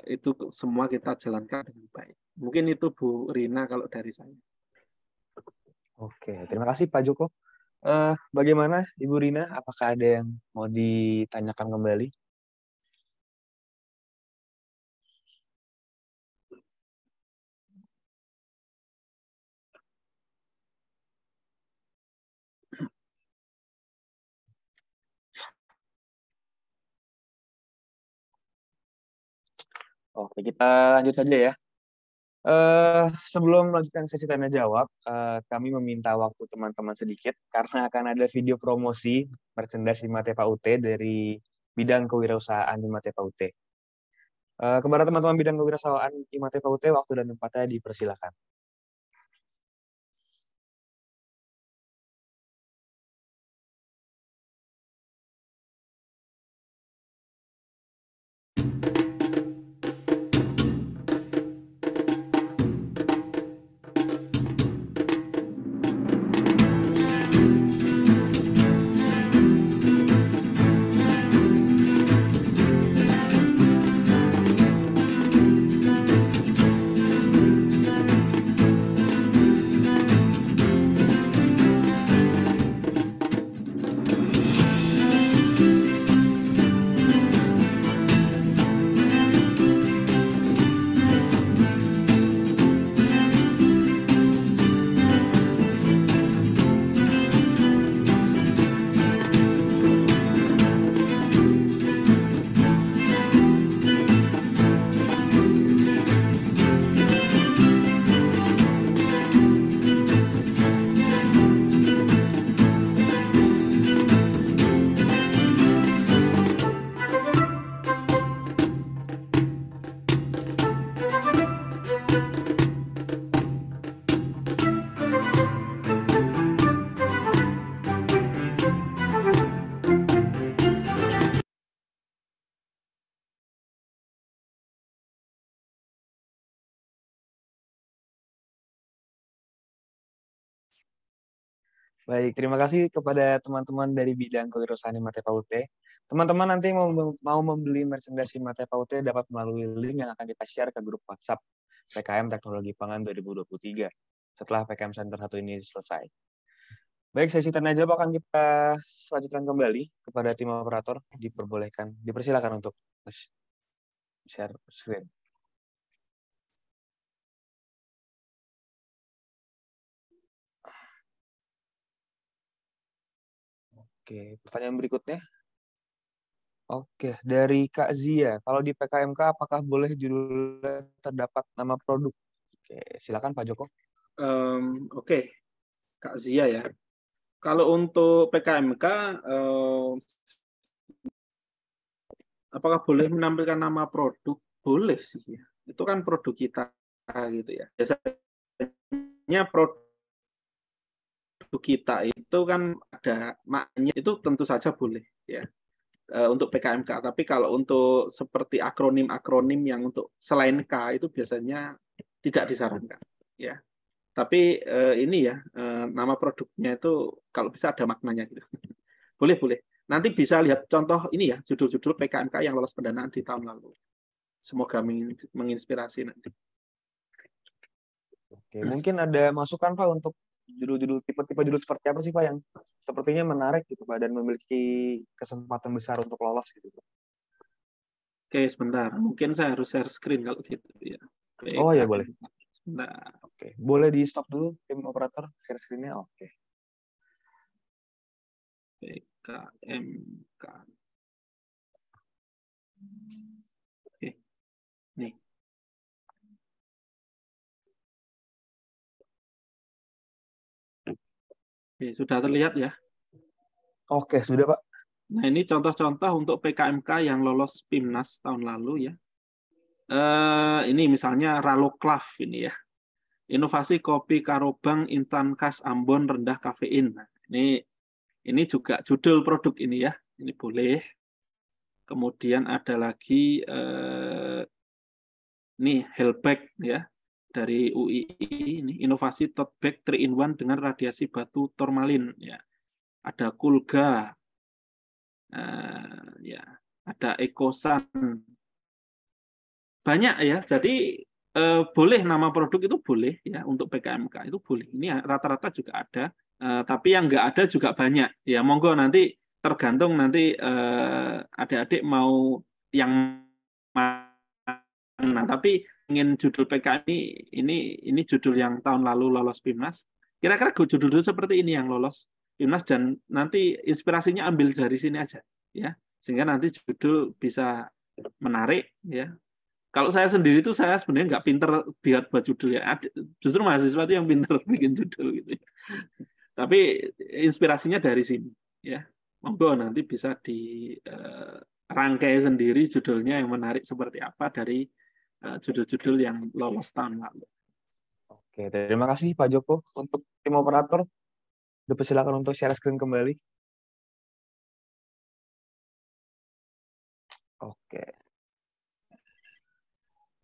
itu semua kita jalankan dengan baik. Mungkin itu Bu Rina kalau dari saya. Oke, terima kasih Pak Joko. Bagaimana Ibu Rina? Apakah ada yang mau ditanyakan kembali? Oke, kita lanjut saja ya. Sebelum melanjutkan sesi tanya jawab, kami meminta waktu teman-teman sedikit karena akan ada video promosi merchandise IMATE PAUD dari bidang kewirausahaan IMATE PAUD. Kepada teman-teman bidang kewirausahaan IMATE PAUD, waktu dan tempatnya dipersilakan. Baik, terima kasih kepada teman-teman dari bidang kewirausahaan IMATE PAUD. Teman-teman nanti mau membeli merchandise IMATE PAUD dapat melalui link yang akan kita share ke grup WhatsApp PKM Teknologi Pangan 2023 setelah PKM Center 1 ini selesai. Baik, sesi tanya jawab akan kita lanjutkan kembali kepada tim operator. Dipersilakan untuk share screen. Oke, pertanyaan berikutnya. Oke, dari Kak Zia. Kalau di PKMK apakah boleh judulnya terdapat nama produk? Oke, silakan Pak Joko. Oke, Kak Zia ya. Kalau untuk PKMK, apakah boleh menampilkan nama produk? Boleh sih ya. Itu kan produk kita gitu ya. Biasanya produk kita itu kan ada maknanya, itu tentu saja boleh ya untuk PKMK. Tapi kalau untuk seperti akronim-akronim yang untuk selain K itu biasanya tidak disarankan ya. Tapi ini ya nama produknya itu kalau bisa ada maknanya gitu. Boleh. Nanti bisa lihat contoh ini ya, judul-judul PKMK yang lolos pendanaan di tahun lalu. Semoga menginspirasi nanti. Oke, mungkin ada masukan Pak untuk judul-judul tipe-tipe judul seperti apa sih Pak yang sepertinya menarik gitu Pak dan memiliki kesempatan besar untuk lolos gitu Pak. Oke, sebentar. Mungkin saya harus share screen kalau gitu ya. Oh ya boleh. Sebentar. Oke, boleh di stop dulu tim operator share screen-nya. Oke. PKMK. Oke. Nih. Oke, sudah terlihat ya? Oke, sudah Pak. Nah, ini contoh-contoh untuk PKMK yang lolos PIMNAS tahun lalu ya. Ini misalnya Raloclav ini ya. Inovasi kopi Karobang instan khas Ambon rendah kafein. Nah, ini juga judul produk ini ya. Ini boleh. Kemudian ada lagi nih Hellback ya dari UII ini inovasi tote bag 3-in-1 dengan radiasi batu turmalin ya. Ada Kulga. Ya, ada Ekosan. Banyak ya. Jadi boleh nama produk itu boleh ya untuk PKMK itu boleh. Ini rata-rata juga ada, tapi yang nggak ada juga banyak. Ya monggo nanti tergantung nanti adik-adik mau yang mana. Tapi ingin judul PK ini judul yang tahun lalu lolos PIMNAS. Kira-kira judul seperti ini yang lolos PIMNAS dan nanti inspirasinya ambil dari sini aja ya. Sehingga nanti judul bisa menarik ya. Kalau saya sendiri itu saya sebenarnya nggak pinter buat judul ya. Justru mahasiswa itu yang pinter bikin judul gitu. Tapi inspirasinya dari sini ya. Monggo nanti bisa dirangkai sendiri judulnya yang menarik seperti apa dari judul-judul yang lolos tahun lalu. Oke, terima kasih Pak Joko. Untuk tim operator, dipersilakan untuk share screen kembali. Oke.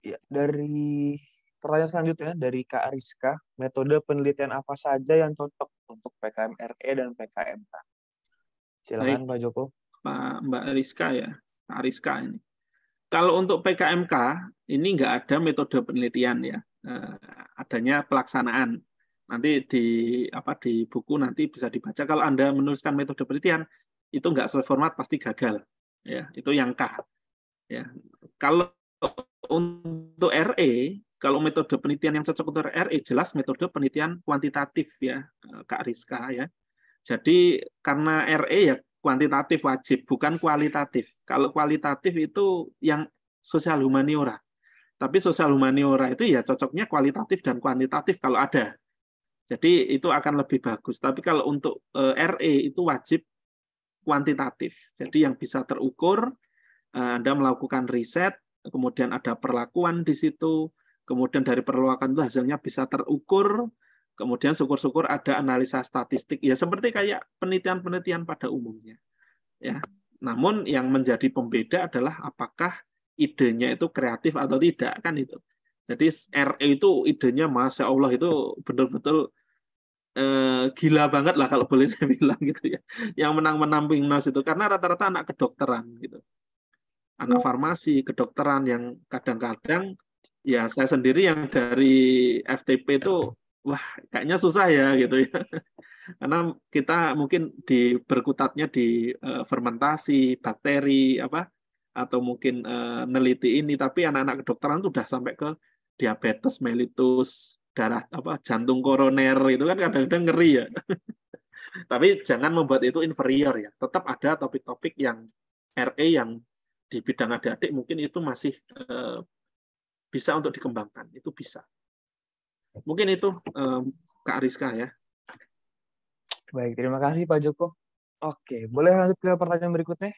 Ya, dari pertanyaan selanjutnya dari Kak Ariska, metode penelitian apa saja yang cocok untuk PKM RE dan PKMK? Silakan Pak Joko. Mbak Ariska ya, Kak Ariska ini. Kalau untuk PKMK ini nggak ada metode penelitian ya, adanya pelaksanaan. Nanti di buku nanti bisa dibaca. Kalau Anda menuliskan metode penelitian itu nggak sesuai format pasti gagal. Ya, itu yang K. Ya, kalau untuk RE, kalau metode penelitian yang cocok untuk RE jelas metode penelitian kuantitatif ya, Kak Rizka ya. Jadi karena RE ya kuantitatif wajib, bukan kualitatif. Kalau kualitatif itu yang sosial humaniora. Tapi sosial humaniora itu ya cocoknya kualitatif dan kuantitatif kalau ada. Jadi itu akan lebih bagus. Tapi kalau untuk RE itu wajib kuantitatif. Jadi yang bisa terukur, Anda melakukan riset, kemudian ada perlakuan di situ, kemudian dari perlakuan itu hasilnya bisa terukur, kemudian syukur-syukur ada analisa statistik, ya seperti kayak penelitian-penelitian pada umumnya. Ya, namun yang menjadi pembeda adalah apakah idenya itu kreatif atau tidak kan itu. Jadi RE itu idenya Masya Allah itu betul-betul gila banget lah kalau boleh saya bilang gitu ya. Yang menang-menang PIMNAS itu karena rata-rata anak kedokteran gitu. Anak farmasi, kedokteran yang kadang-kadang ya saya sendiri yang dari FTP itu wah kayaknya susah ya gitu ya. Karena kita mungkin berkutatnya di fermentasi, bakteri apa atau mungkin neliti ini tapi anak-anak kedokteran itu udah sampai ke diabetes mellitus, darah apa jantung koroner itu kan kadang-kadang ngeri ya. Tapi jangan membuat itu inferior ya. Tetap ada topik-topik yang RE yang di bidang adik-adik mungkin itu masih bisa untuk dikembangkan, itu bisa. Mungkin itu Kak Ariska ya. Baik, terima kasih Pak Joko. Oke, boleh lanjut ke pertanyaan berikutnya?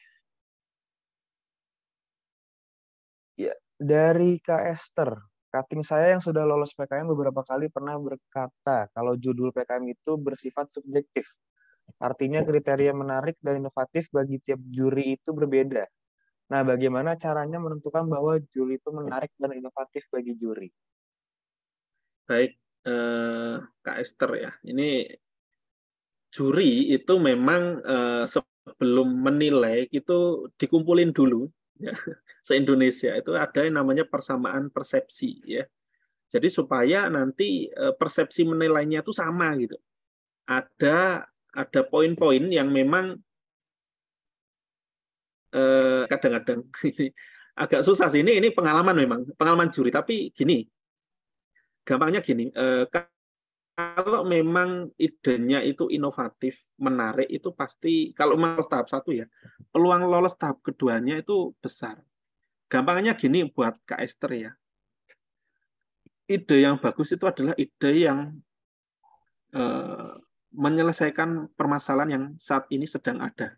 Ya, dari Kak Esther. Cutting saya yang sudah lolos PKM beberapa kali pernah berkata kalau judul PKM itu bersifat subjektif. Artinya kriteria menarik dan inovatif bagi tiap juri itu berbeda. Nah, bagaimana caranya menentukan bahwa juri itu menarik dan inovatif bagi juri? Baik, Kak Esther ya. Ini juri itu memang sebelum menilai itu dikumpulin dulu ya. Se-Indonesia itu ada yang namanya persamaan persepsi ya. Jadi supaya nanti persepsi menilainya itu sama gitu. Ada poin-poin yang memang kadang-kadang agak susah sih. Ini pengalaman memang, pengalaman juri. Tapi gini, gampangnya gini, kalau memang idenya itu inovatif, menarik, itu pasti, kalau lolos tahap 1 ya, peluang lolos tahap keduanya itu besar. Gampangnya gini buat Kak Esther ya, ide yang bagus itu adalah ide yang menyelesaikan permasalahan yang saat ini sedang ada.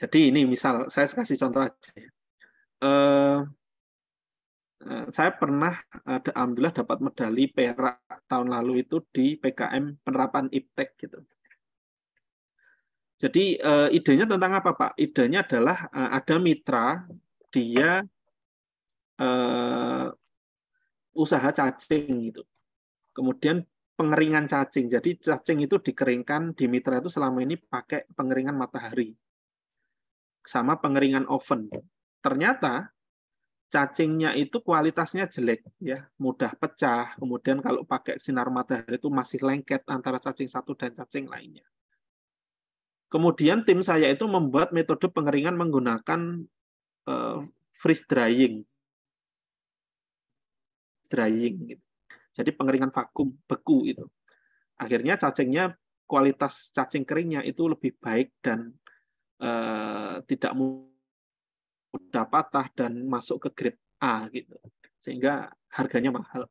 Jadi ini misal, saya kasih contoh aja ya. Saya pernah, alhamdulillah dapat medali perak tahun lalu itu di PKM penerapan IPTEK gitu. Jadi idenya tentang apa Pak? Idenya adalah ada mitra, dia usaha cacing gitu. Kemudian pengeringan cacing. Jadi cacing itu dikeringkan di mitra itu selama ini pakai pengeringan matahari. Sama pengeringan oven. Ternyata cacingnya itu kualitasnya jelek, ya, mudah pecah. Kemudian kalau pakai sinar matahari itu masih lengket antara cacing satu dan cacing lainnya. Kemudian tim saya itu membuat metode pengeringan menggunakan freeze drying, gitu. Jadi pengeringan vakum beku itu. Akhirnya cacingnya kualitas cacing keringnya itu lebih baik dan tidak mudah patah dan masuk ke grade A gitu. Sehingga harganya mahal.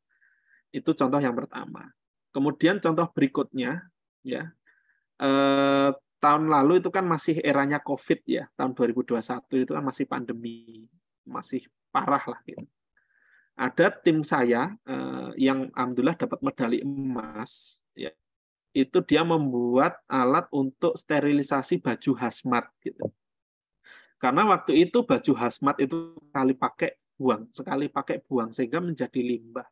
Itu contoh yang pertama. Kemudian contoh berikutnya, ya, tahun lalu itu kan masih eranya COVID ya, tahun 2021 itu kan masih pandemi, masih parah lah gitu. Ada tim saya yang alhamdulillah dapat medali emas, ya, itu dia membuat alat untuk sterilisasi baju hazmat gitu. Karena waktu itu baju hazmat itu sekali pakai buang sehingga menjadi limbah.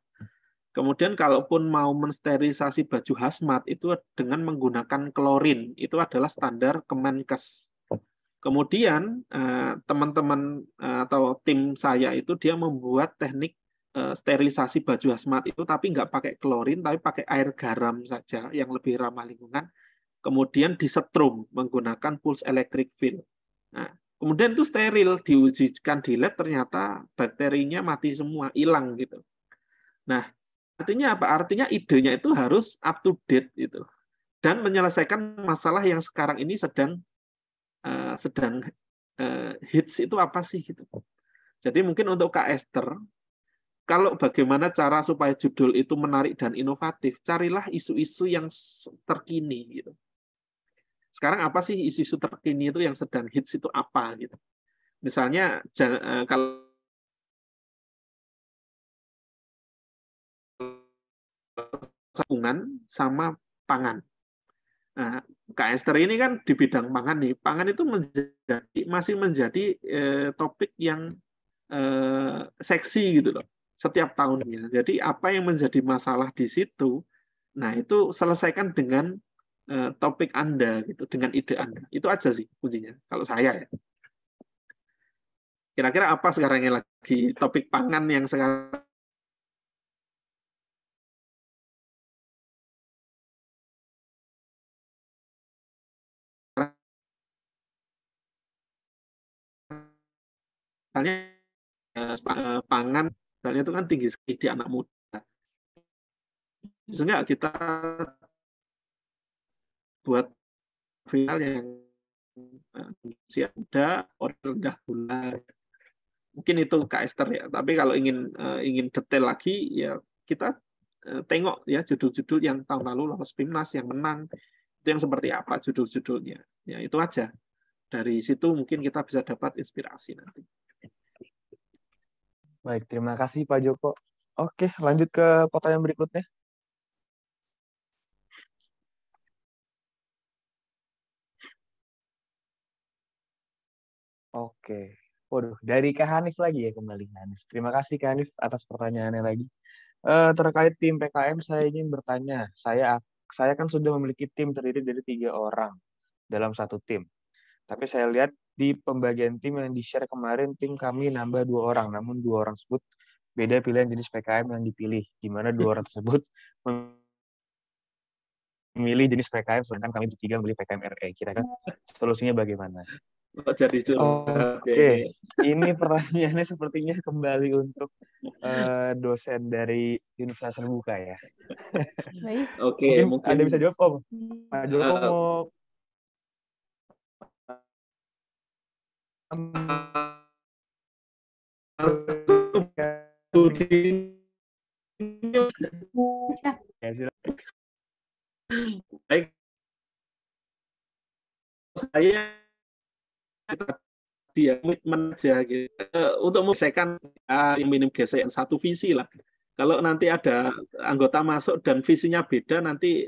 Kemudian kalaupun mau mensterilisasi baju hazmat itu dengan menggunakan klorin, itu adalah standar Kemenkes. Kemudian teman-teman atau tim saya itu dia membuat teknik sterilisasi baju hazmat itu tapi nggak pakai klorin, tapi pakai air garam saja yang lebih ramah lingkungan. Kemudian disetrum menggunakan pulse electric field. Nah, kemudian itu steril, diujikan di lab ternyata bakterinya mati semua, hilang gitu. Nah, artinya apa? Artinya idenya itu harus up to date gitu. Dan menyelesaikan masalah yang sekarang ini sedang hits itu apa sih gitu. Jadi mungkin untuk Kak Esther, kalau bagaimana cara supaya judul itu menarik dan inovatif, carilah isu-isu yang terkini gitu. Sekarang apa sih isu-isu terkini itu yang sedang hits itu apa gitu. Misalnya kalau lingkungan sama pangan. Nah, Kak Esther ini kan di bidang pangan nih. Pangan itu masih menjadi topik yang seksi gitu loh setiap tahunnya. Jadi apa yang menjadi masalah di situ, nah itu selesaikan dengan topik Anda gitu, dengan ide Anda. Itu aja sih kuncinya kalau saya ya. Kira-kira apa sekarang yang lagi topik pangan yang sekarang misalnya pangan misalnya itu kan tinggi sekali di anak muda. Sehingga kita buat final yang usia muda, rendah gula. Mungkin itu Kak Esther ya. Tapi kalau ingin detail lagi ya kita tengok ya judul-judul yang tahun lalu lolos PIMNAS yang menang itu yang seperti apa judul-judulnya. Ya itu aja. Dari situ mungkin kita bisa dapat inspirasi nanti. Baik, terima kasih Pak Joko. Oke, lanjut ke pertanyaan berikutnya. Oke. Waduh, dari Kak Hanif lagi ya kembali Hanif. Terima kasih Kak Hanif atas pertanyaannya lagi. Terkait tim PKM, saya ingin bertanya. Saya kan sudah memiliki tim terdiri dari 3 orang dalam satu tim. Tapi saya lihat di pembagian tim yang di-share kemarin, tim kami nambah 2 orang. Namun 2 orang tersebut beda pilihan jenis PKM yang dipilih. Di mana 2 orang tersebut memilih jenis PKM, sedangkan kami bertiga memilih PKM RE. Kira-kira solusinya bagaimana? Jadi curhat. Oke, ini pertanyaannya sepertinya kembali untuk dosen dari Universitas Terbuka ya. Baik. Oke, mungkin ada bisa jawab Om. Pak Joko mau baik, saya dia komitmen aja gitu untuk menyelesaikan yang minim gesekan satu visi lah. Kalau nanti ada anggota masuk dan visinya beda, nanti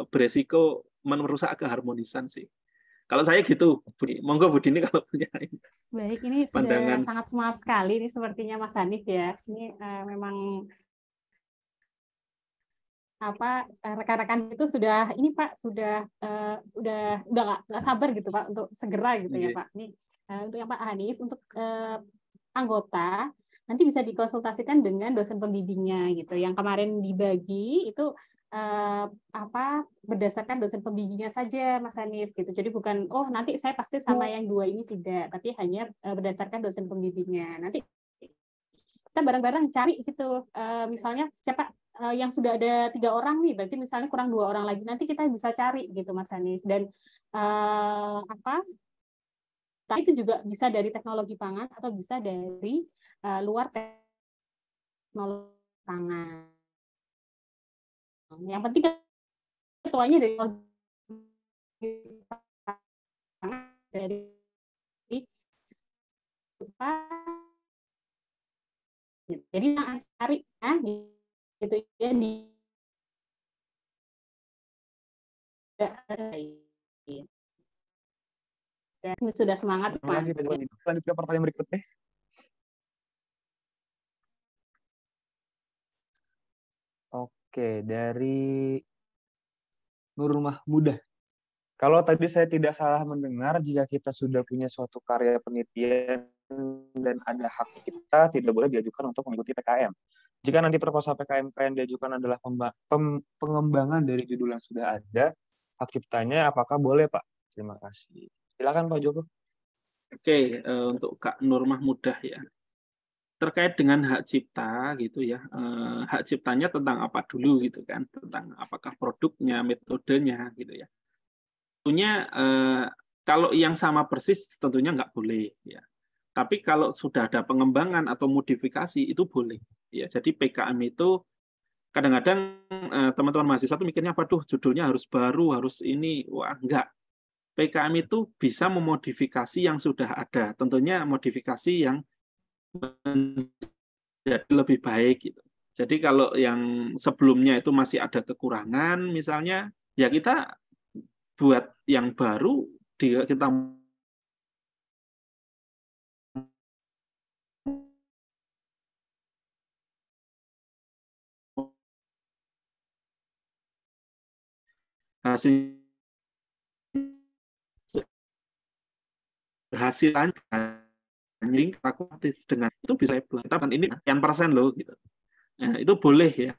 beresiko merusak keharmonisan sih. Kalau saya gitu, Budi. Monggo Budi ini kalau punya ini. Baik, ini Pandangan. sudah sangat semangat sekali ini sepertinya Mas Hanif ya. Ini memang apa rekan-rekan itu sudah ini Pak sudah udah nggak sabar gitu Pak untuk segera gitu ya Pak. Ini untuk yang Pak Hanif untuk anggota nanti bisa dikonsultasikan dengan dosen pembimbingnya gitu. Yang kemarin dibagi itu berdasarkan dosen pembimbingnya saja, Mas Hanif gitu. Jadi bukan nanti saya pasti sama yang dua ini, tidak, tapi hanya berdasarkan dosen pembimbingnya. Nanti kita bareng-bareng cari gitu. Misalnya siapa yang sudah ada 3 orang nih, berarti misalnya kurang 2 orang lagi, nanti kita bisa cari gitu, Mas Hanif. Dan tapi itu juga bisa dari teknologi pangan atau bisa dari luar teknologi pangan. Yang penting ketuanya dari jadi yang cari gitu ya di sudah semangat. Terima kasih Pak Joko. Lanjut ke pertanyaan berikutnya. Oke, dari Nurul Mahmudah. Kalau tadi saya tidak salah mendengar, jika kita sudah punya suatu karya penelitian dan ada hak kita, tidak boleh diajukan untuk mengikuti PKM. Jika nanti proposal PKM yang diajukan adalah pengembangan dari judul yang sudah ada, hak ciptanya apakah boleh, Pak? Terima kasih. Silakan Pak Joko. Oke, untuk Kak Nur Mahmudah ya. Terkait dengan hak cipta gitu ya, hak ciptanya tentang apa dulu gitu kan, tentang apakah produknya, metodenya gitu ya. Tentunya kalau yang sama persis tentunya nggak boleh ya. Tapi kalau sudah ada pengembangan atau modifikasi itu boleh ya. Jadi PKM itu kadang-kadang teman-teman mahasiswa itu mikirnya, aduh judulnya harus baru, harus ini. Wah, enggak. PKM itu bisa memodifikasi yang sudah ada. Tentunya modifikasi yang menjadi lebih baik gitu. Jadi kalau yang sebelumnya itu masih ada kekurangan misalnya, ya kita buat yang baru, kita hasil berhasilan banding aktif dengan itu bisa kita kan ini sekian persen loh gitu. Nah, itu boleh ya.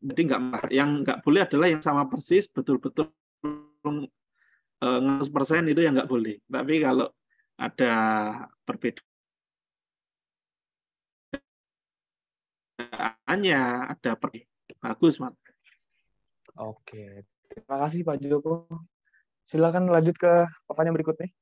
Jadi yang nggak boleh adalah yang sama persis betul-betul 100% itu yang nggak boleh. Tapi kalau ada perbedaannya, ada bagus, Mas. Oke, terima kasih Pak Joko. Silakan lanjut ke pertanyaan berikutnya.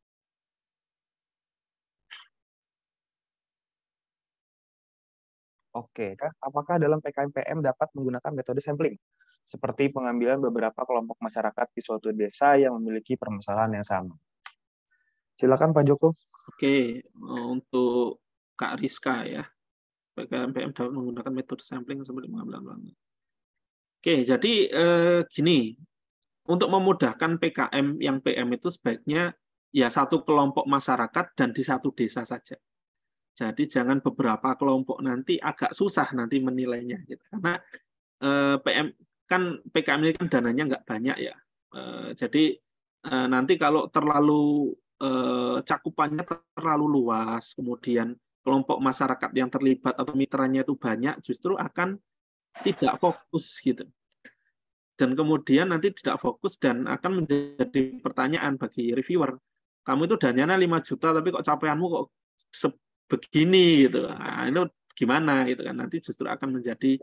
Oke, apakah dalam PKM dapat menggunakan metode sampling, seperti pengambilan beberapa kelompok masyarakat di suatu desa yang memiliki permasalahan yang sama? Silakan Pak Joko. Oke, untuk Kak Rizka ya, PKM dapat menggunakan metode sampling seperti pengambilan. Oke, jadi gini, untuk memudahkan PKM yang PM itu sebaiknya ya satu kelompok masyarakat dan di satu desa saja. Jadi jangan beberapa kelompok, nanti agak susah nanti menilainya gitu. Karena PKM ini kan dananya nggak banyak ya. Jadi nanti kalau terlalu cakupannya terlalu luas, kemudian kelompok masyarakat yang terlibat atau mitranya itu banyak, justru akan tidak fokus gitu. Dan kemudian nanti tidak fokus dan akan menjadi pertanyaan bagi reviewer. Kamu itu dananya 5 juta, tapi kok capaianmu kok begini gitu. Nah, itu gimana gitu kan? Nanti justru akan menjadi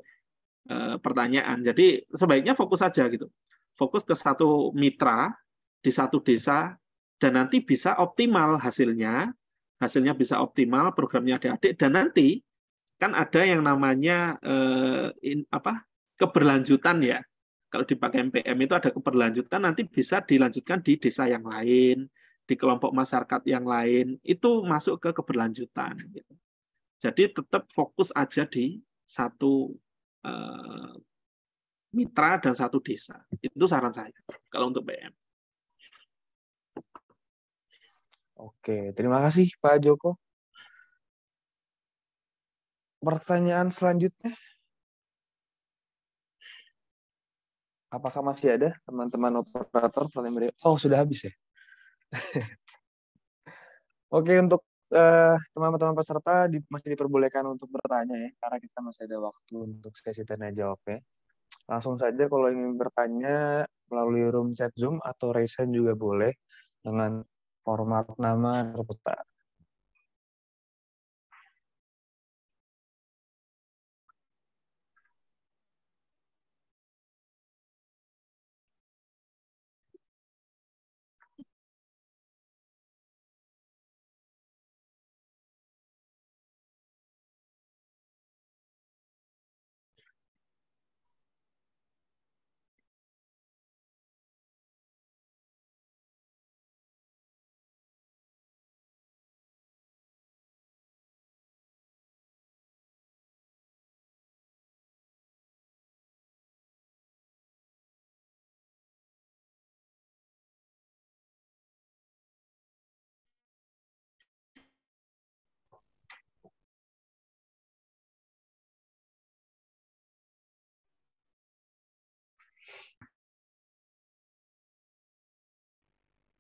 pertanyaan. Jadi sebaiknya fokus saja gitu. Fokus ke satu mitra di satu desa dan nanti bisa optimal hasilnya. Hasilnya bisa optimal, programnya adik-adik, dan nanti kan ada yang namanya keberlanjutan ya. Kalau dipakai MPM itu ada keberlanjutan, nanti bisa dilanjutkan di desa yang lain, di kelompok masyarakat yang lain, itu masuk ke keberlanjutan. Gitu. Jadi tetap fokus aja di satu mitra dan satu desa. Itu saran saya kalau untuk PM. Oke, terima kasih Pak Joko. Pertanyaan selanjutnya. Apakah masih ada teman-teman operator? Oh, sudah habis ya? Oke, untuk teman-teman peserta masih diperbolehkan untuk bertanya ya, karena kita masih ada waktu untuk sesi tanya jawabnya. Langsung saja kalau ingin bertanya melalui room chat Zoom atau raise hand juga boleh dengan format nama dan peserta.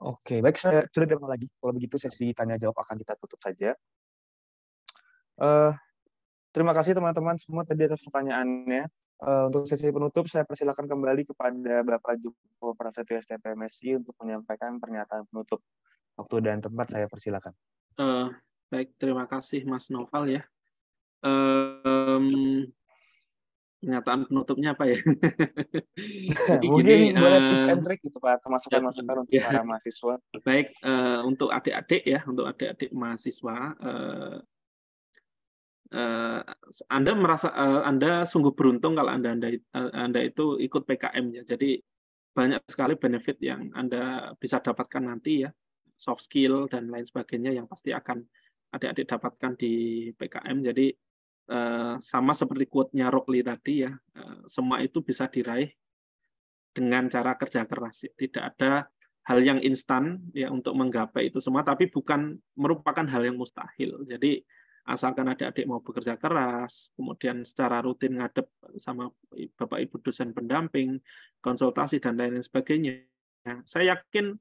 Oke, baik, saya sudah tidak lagi. Kalau begitu sesi tanya jawab akan kita tutup saja. Terima kasih teman-teman semua tadi atas pertanyaannya. Untuk sesi penutup, saya persilakan kembali kepada Bapak Joko Prasetyo STPMSI untuk menyampaikan pernyataan penutup. Waktu dan tempat saya persilakan. Baik, terima kasih Mas Noval ya. Pernyataan penutupnya apa ya? Jadi mungkin gini, boleh tips and trick gitu Pak, masukan-masukan untuk ya, para mahasiswa. baik, untuk adik-adik ya, untuk adik-adik mahasiswa, Anda merasa Anda sungguh beruntung kalau Anda itu ikut PKM ya. Jadi banyak sekali benefit yang Anda bisa dapatkan nanti ya, soft skill dan lain sebagainya yang pasti akan adik-adik dapatkan di PKM. Jadi sama seperti quote-nya Rockli tadi ya, semua itu bisa diraih dengan cara kerja keras. Tidak ada hal yang instan ya untuk menggapai itu semua, tapi bukan merupakan hal yang mustahil. Jadi asalkan adik-adik mau bekerja keras, kemudian secara rutin ngadep sama Bapak Ibu dosen pendamping, konsultasi dan lain sebagainya. Saya yakin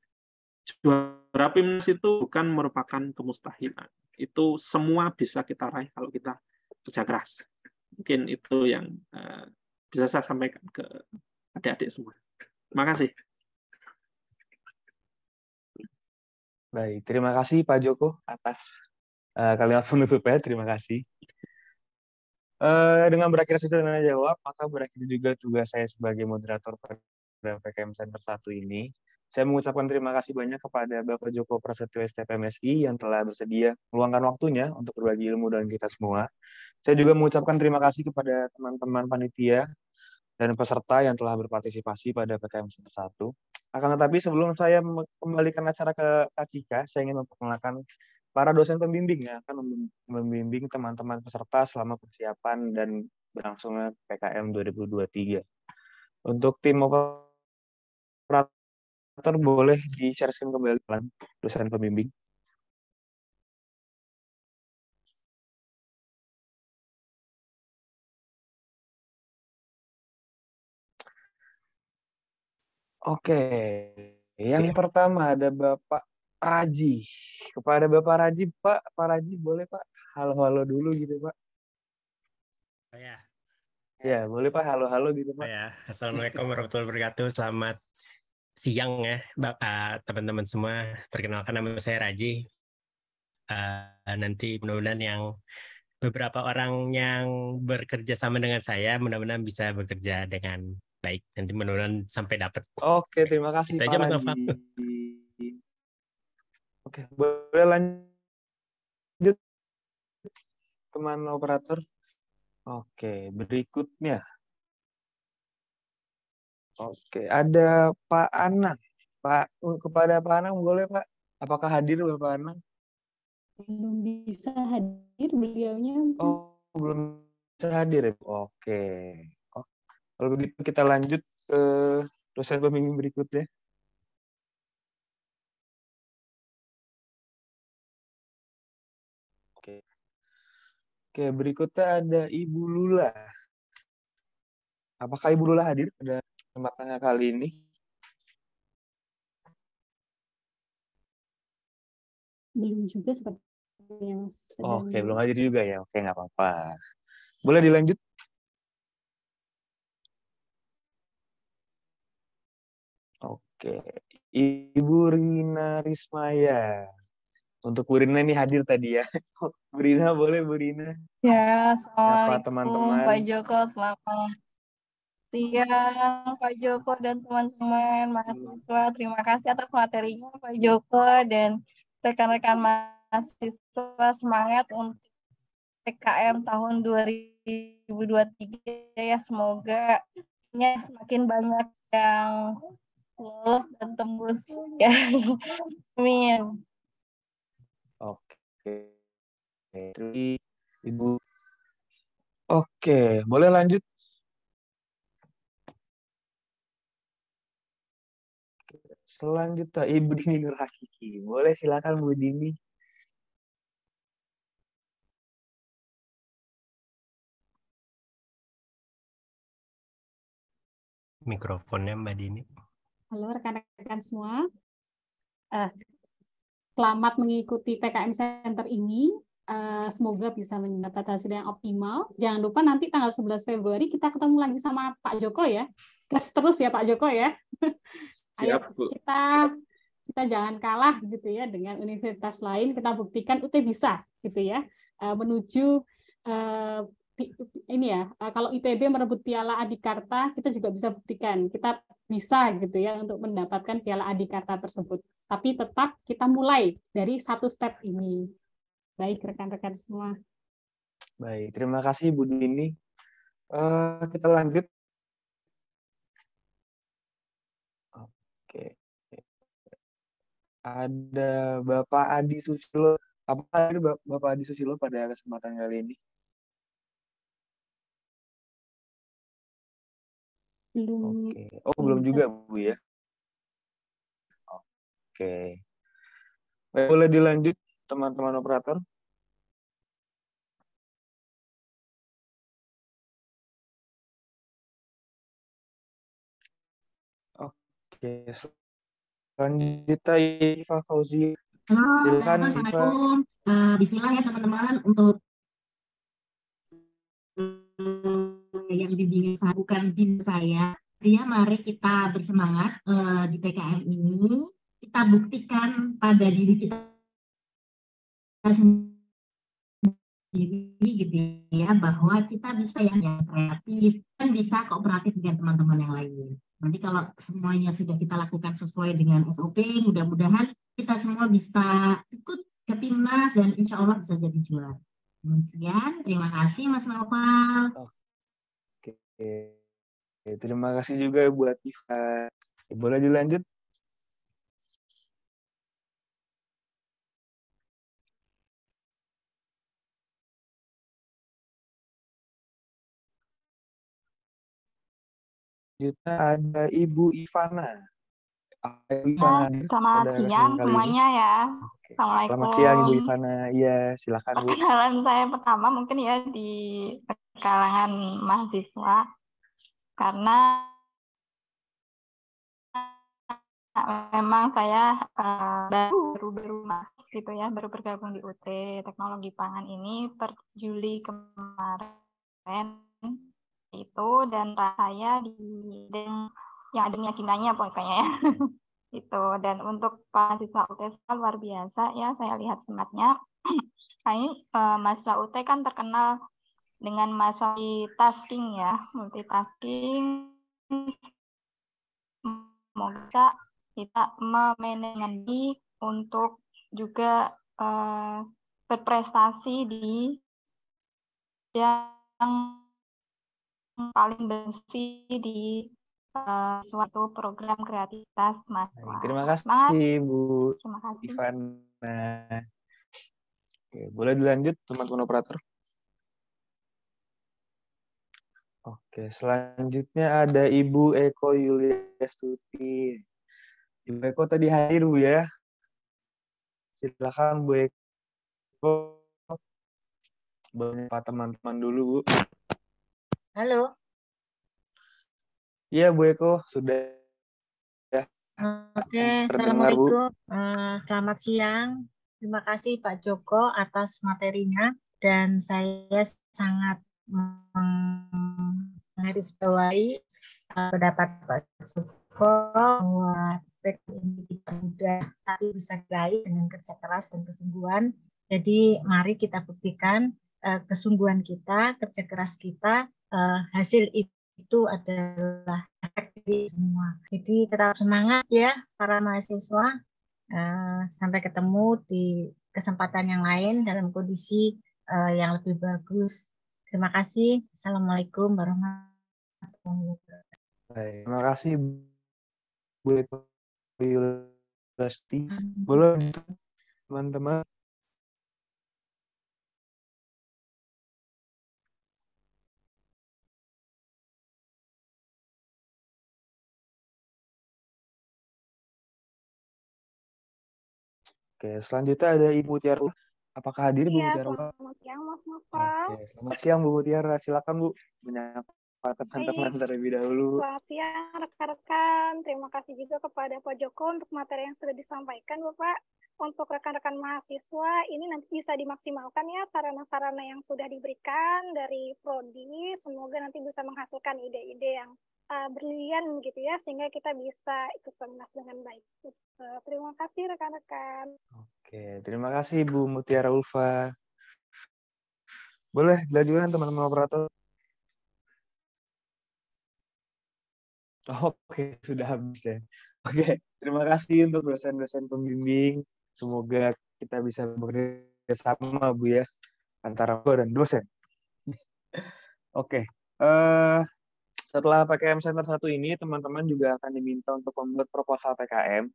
juara PIMNAS itu bukan merupakan kemustahilan. Itu semua bisa kita raih kalau kita kerja keras. Mungkin itu yang bisa saya sampaikan ke adik-adik semua. Terima kasih. Baik, terima kasih Pak Joko atas kalimat penutupnya. Terima kasih. Dengan berakhir sesi tanya jawab, maka berakhir juga tugas saya sebagai moderator pada PKM Center 1 ini. Saya mengucapkan terima kasih banyak kepada Bapak Joko Prasetyo STPMSI yang telah bersedia meluangkan waktunya untuk berbagi ilmu dengan kita semua. Saya juga mengucapkan terima kasih kepada teman-teman panitia dan peserta yang telah berpartisipasi pada PKM Center 1. Akan tetapi sebelum saya kembalikan acara ke Kak Cika, saya ingin memperkenalkan para dosen pembimbing yang akan membimbing teman-teman peserta selama persiapan dan berlangsungnya PKM 2023. Untuk tim operator boleh di-share kembali dosen pembimbing. Oke, yang pertama ada Bapak Raji. Kepada Bapak Raji, Pak Raji boleh Pak halo-halo dulu gitu Pak. Oh ya. Ya, boleh Pak halo-halo gitu Pak. Oh ya. Assalamualaikum warahmatullahi wabarakatuh. Selamat siang ya, teman-teman semua. Perkenalkan nama saya Raji. Nanti mudah-mudahan yang beberapa orang yang bekerja sama dengan saya mudah-mudahan bisa bekerja dengan baik. Nanti mudah-mudahan sampai dapat. Oke, terima kasih Itu Pak aja, Mas Raji. Noval. Oke, boleh lanjut teman operator. Oke, berikutnya. Oke, ada Pak Anang. Kepada Pak Anang boleh Pak? Apakah hadir Bapak Anang? Belum bisa hadir beliaunya. Oh, belum bisa hadir ya? Oke. Oh, kalau begitu kita lanjut ke dosen pembimbing berikutnya. Oke, berikutnya ada Ibu Lula. Apakah Ibu Lula hadir pada kesempatan kali ini? Belum juga seperti Ya, Mas. Oke, belum hadir juga ya. Oke, nggak apa-apa. Boleh dilanjut? Oke, Ibu Rina Rismaya. Untuk Bu Rina ini hadir tadi ya. Bu Rina, boleh Bu Rina? Ya, Nyapa Assalamualaikum teman-teman. Pak Joko, selamat siang Pak Joko dan teman-teman mahasiswa. Terima kasih atas materinya Pak Joko dan rekan-rekan mahasiswa, semangat untuk PKM tahun 2023 ya. Semoga semakin banyak yang lulus dan tembus ya. Amin. Oke. Ibu. Oke, boleh lanjut? Selanjutnya Ibu Dini Nur Hakiki. Boleh silakan Bu Dini. Mikrofonnya Mbak Dini. Halo rekan-rekan semua. Selamat mengikuti PKM Center ini. Semoga bisa mendapat hasil yang optimal. Jangan lupa nanti tanggal 11 Februari kita ketemu lagi sama Pak Joko ya. Gas terus ya Pak Joko ya. Ayo Siap, Bu. kita jangan kalah gitu ya dengan universitas lain. Kita buktikan UT bisa gitu ya menuju ini ya. Kalau IPB merebut Piala Adikarta, kita juga bisa buktikan kita bisa gitu ya untuk mendapatkan Piala Adikarta tersebut. Tapi tetap kita mulai dari satu step ini. Baik rekan-rekan semua. Baik, terima kasih Bu Dini. Kita lanjut. Oke. Ada Bapak Adi Susilo. Apa ada Bapak Adi Susilo pada kesempatan kali ini? Belum. Oke. Oh, belum juga Bu ya. Oke. Baik, boleh dilanjut teman-teman operator? Oke. Selanjutnya Iva Fauzi. Halo, Silakan Iva. Assalamualaikum. Bismillah ya teman-teman, untuk yang dibimbing saya, bukan tim saya. Ya, mari kita bersemangat di PKM ini. Kita buktikan pada diri kita sendiri gitu ya, bahwa kita bisa yang kreatif dan bisa kooperatif dengan teman-teman yang lain. Nanti kalau semuanya sudah kita lakukan sesuai dengan SOP, mudah-mudahan kita semua bisa ikut ke timnas dan insya Allah bisa jadi juara. Demikian, terima kasih Mas Noval. Oke, terima kasih juga buat Iva. Boleh dilanjut? Selanjutnya ada Ibu Ivana. Selamat siang semuanya ya. Assalamualaikum. Selamat siang Ibu Ivana. Iya, silakan Bu. Perkenalan saya pertama mungkin ya di kalangan mahasiswa, karena memang saya baru gitu ya, baru bergabung di UT Teknologi Pangan ini per Juli kemarin itu, dan saya di yang ada keyakinannya pokoknya ya. Itu, dan untuk mahasiswa UT luar biasa ya, saya lihat sematnya. Ini mahasiswa UT kan terkenal dengan multitasking ya, multitasking. Semoga kita memanage untuk juga berprestasi di yang paling bersih di suatu program kreativitas mahasiswa. Terima kasih Bu Terima kasih. Ivana. Oke, boleh dilanjut teman-teman operator? Oke, selanjutnya ada Ibu Eko Yuliastuti. Ibu Eko tadi hadir Bu ya. Silakan Bu Eko. Beberapa teman-teman dulu Bu. Halo. Iya Bu Eko, sudah ya. Oke, Assalamualaikum. Selamat siang. Terima kasih Pak Joko atas materinya dan saya sangat menggarisbawahi pendapat Pak Joko bahwa ini tidak mudah tapi bisa diraih dengan kerja keras dan kesungguhan. Jadi mari kita buktikan kesungguhan kita, kerja keras kita, hasil itu adalah efek dari semua. Jadi tetap semangat ya para mahasiswa. Sampai ketemu di kesempatan yang lain dalam kondisi yang lebih bagus. Terima kasih. Assalamualaikum warahmatullahi wabarakatuh. Baik, terima kasih Bu Eko Yulasti. Boleh teman-teman. Oke, selanjutnya ada Ibu Tiara. Apakah hadir Bu Iya, Tiara? selamat siang Mas Noval. Oke, selamat siang Bu Tiara. Silakan Bu menyapa teman-teman terlebih dahulu. Selamat siang rekan-rekan. Terima kasih juga kepada Pak Joko untuk materi yang sudah disampaikan Bapak. Untuk rekan-rekan mahasiswa, ini nanti bisa dimaksimalkan ya sarana-sarana yang sudah diberikan dari Prodi. Semoga nanti bisa menghasilkan ide-ide yang brilian gitu ya, sehingga kita bisa ikut PEMNAS dengan baik. Terima kasih rekan-rekan. Oke, terima kasih Bu Mutiara Ulfa. Boleh dilanjutkan teman-teman operator? Oke, sudah habis ya. Oke, terima kasih untuk dosen-dosen pembimbing. Semoga kita bisa bekerja sama Bu ya, antara guru dan dosen. Oke, setelah PKM Center 1 ini, teman-teman juga akan diminta untuk membuat proposal PKM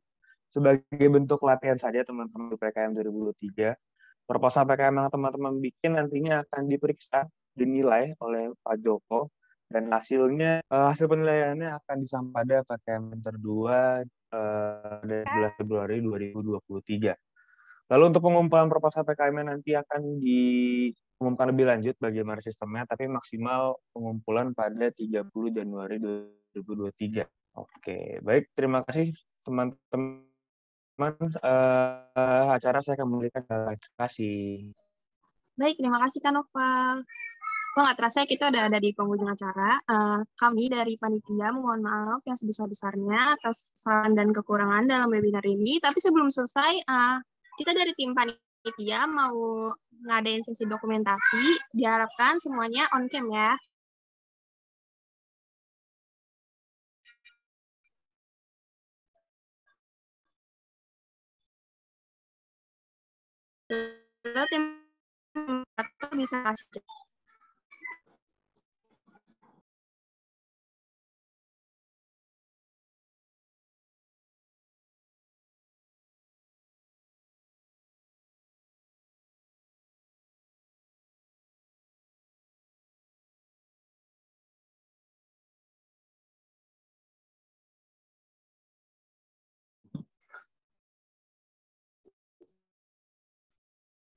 sebagai bentuk latihan saja teman-teman di PKM 2023. Proposal PKM yang teman-teman bikin nantinya akan diperiksa, dinilai oleh Pak Joko, dan hasil penilaiannya akan disampaikan pada PKM Center 2 dari 11 Februari 2023. Lalu untuk pengumpulan proposal PKM nanti akan diumumkan lebih lanjut bagaimana sistemnya, tapi maksimal pengumpulan pada 30 Januari 2023. Oke, baik. Terima kasih teman-teman. Acara saya kembalikan. Terima kasih. Baik, terima kasih Kak Noval. Kok nggak terasa kita udah ada di penghujung acara. Kami dari panitia mohon maaf yang sebesar-besarnya atas kesalahan dan kekurangan dalam webinar ini. Tapi sebelum selesai, kita dari tim panitia mau ngadain sesi dokumentasi. Diharapkan semuanya on cam ya. Lalu tim satu bisa kasih.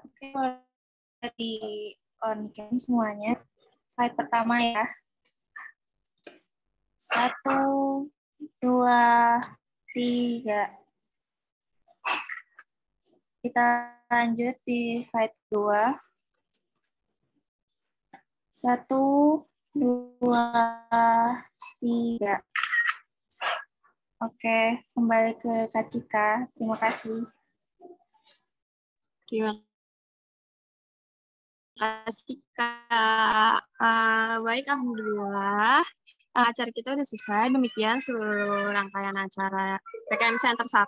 Oke, boleh di on cam semuanya. Slide pertama ya. 1, 2, 3. Kita lanjut di slide 2. 1, 2, 3. Oke, kembali ke Kak Cika. Terima kasih. Terima kasih Kak. Baik, alhamdulillah. Acara kita udah selesai. Demikian seluruh rangkaian acara PKM Center 1.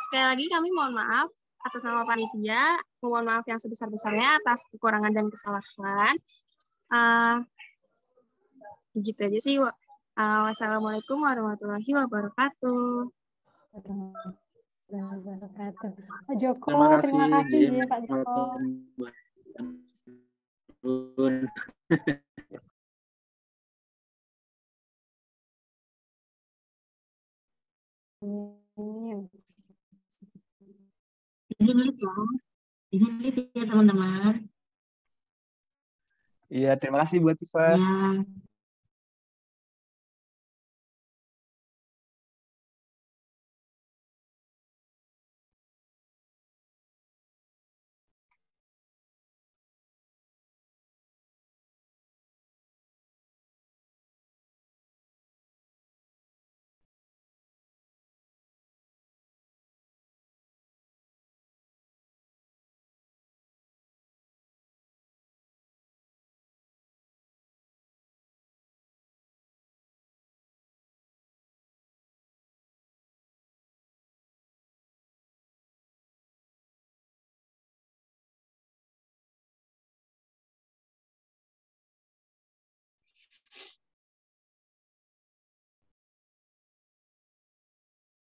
Sekali lagi kami mohon maaf atas nama panitia. Mohon maaf yang sebesar-besarnya atas kekurangan dan kesalahan. Gitu aja sih. Wassalamualaikum warahmatullahi wabarakatuh. Pak Joko, terima kasih ya Pak Joko. Izin lift ya. Izin lift ya teman-teman. Iya, terima kasih buat Tifa. Ya.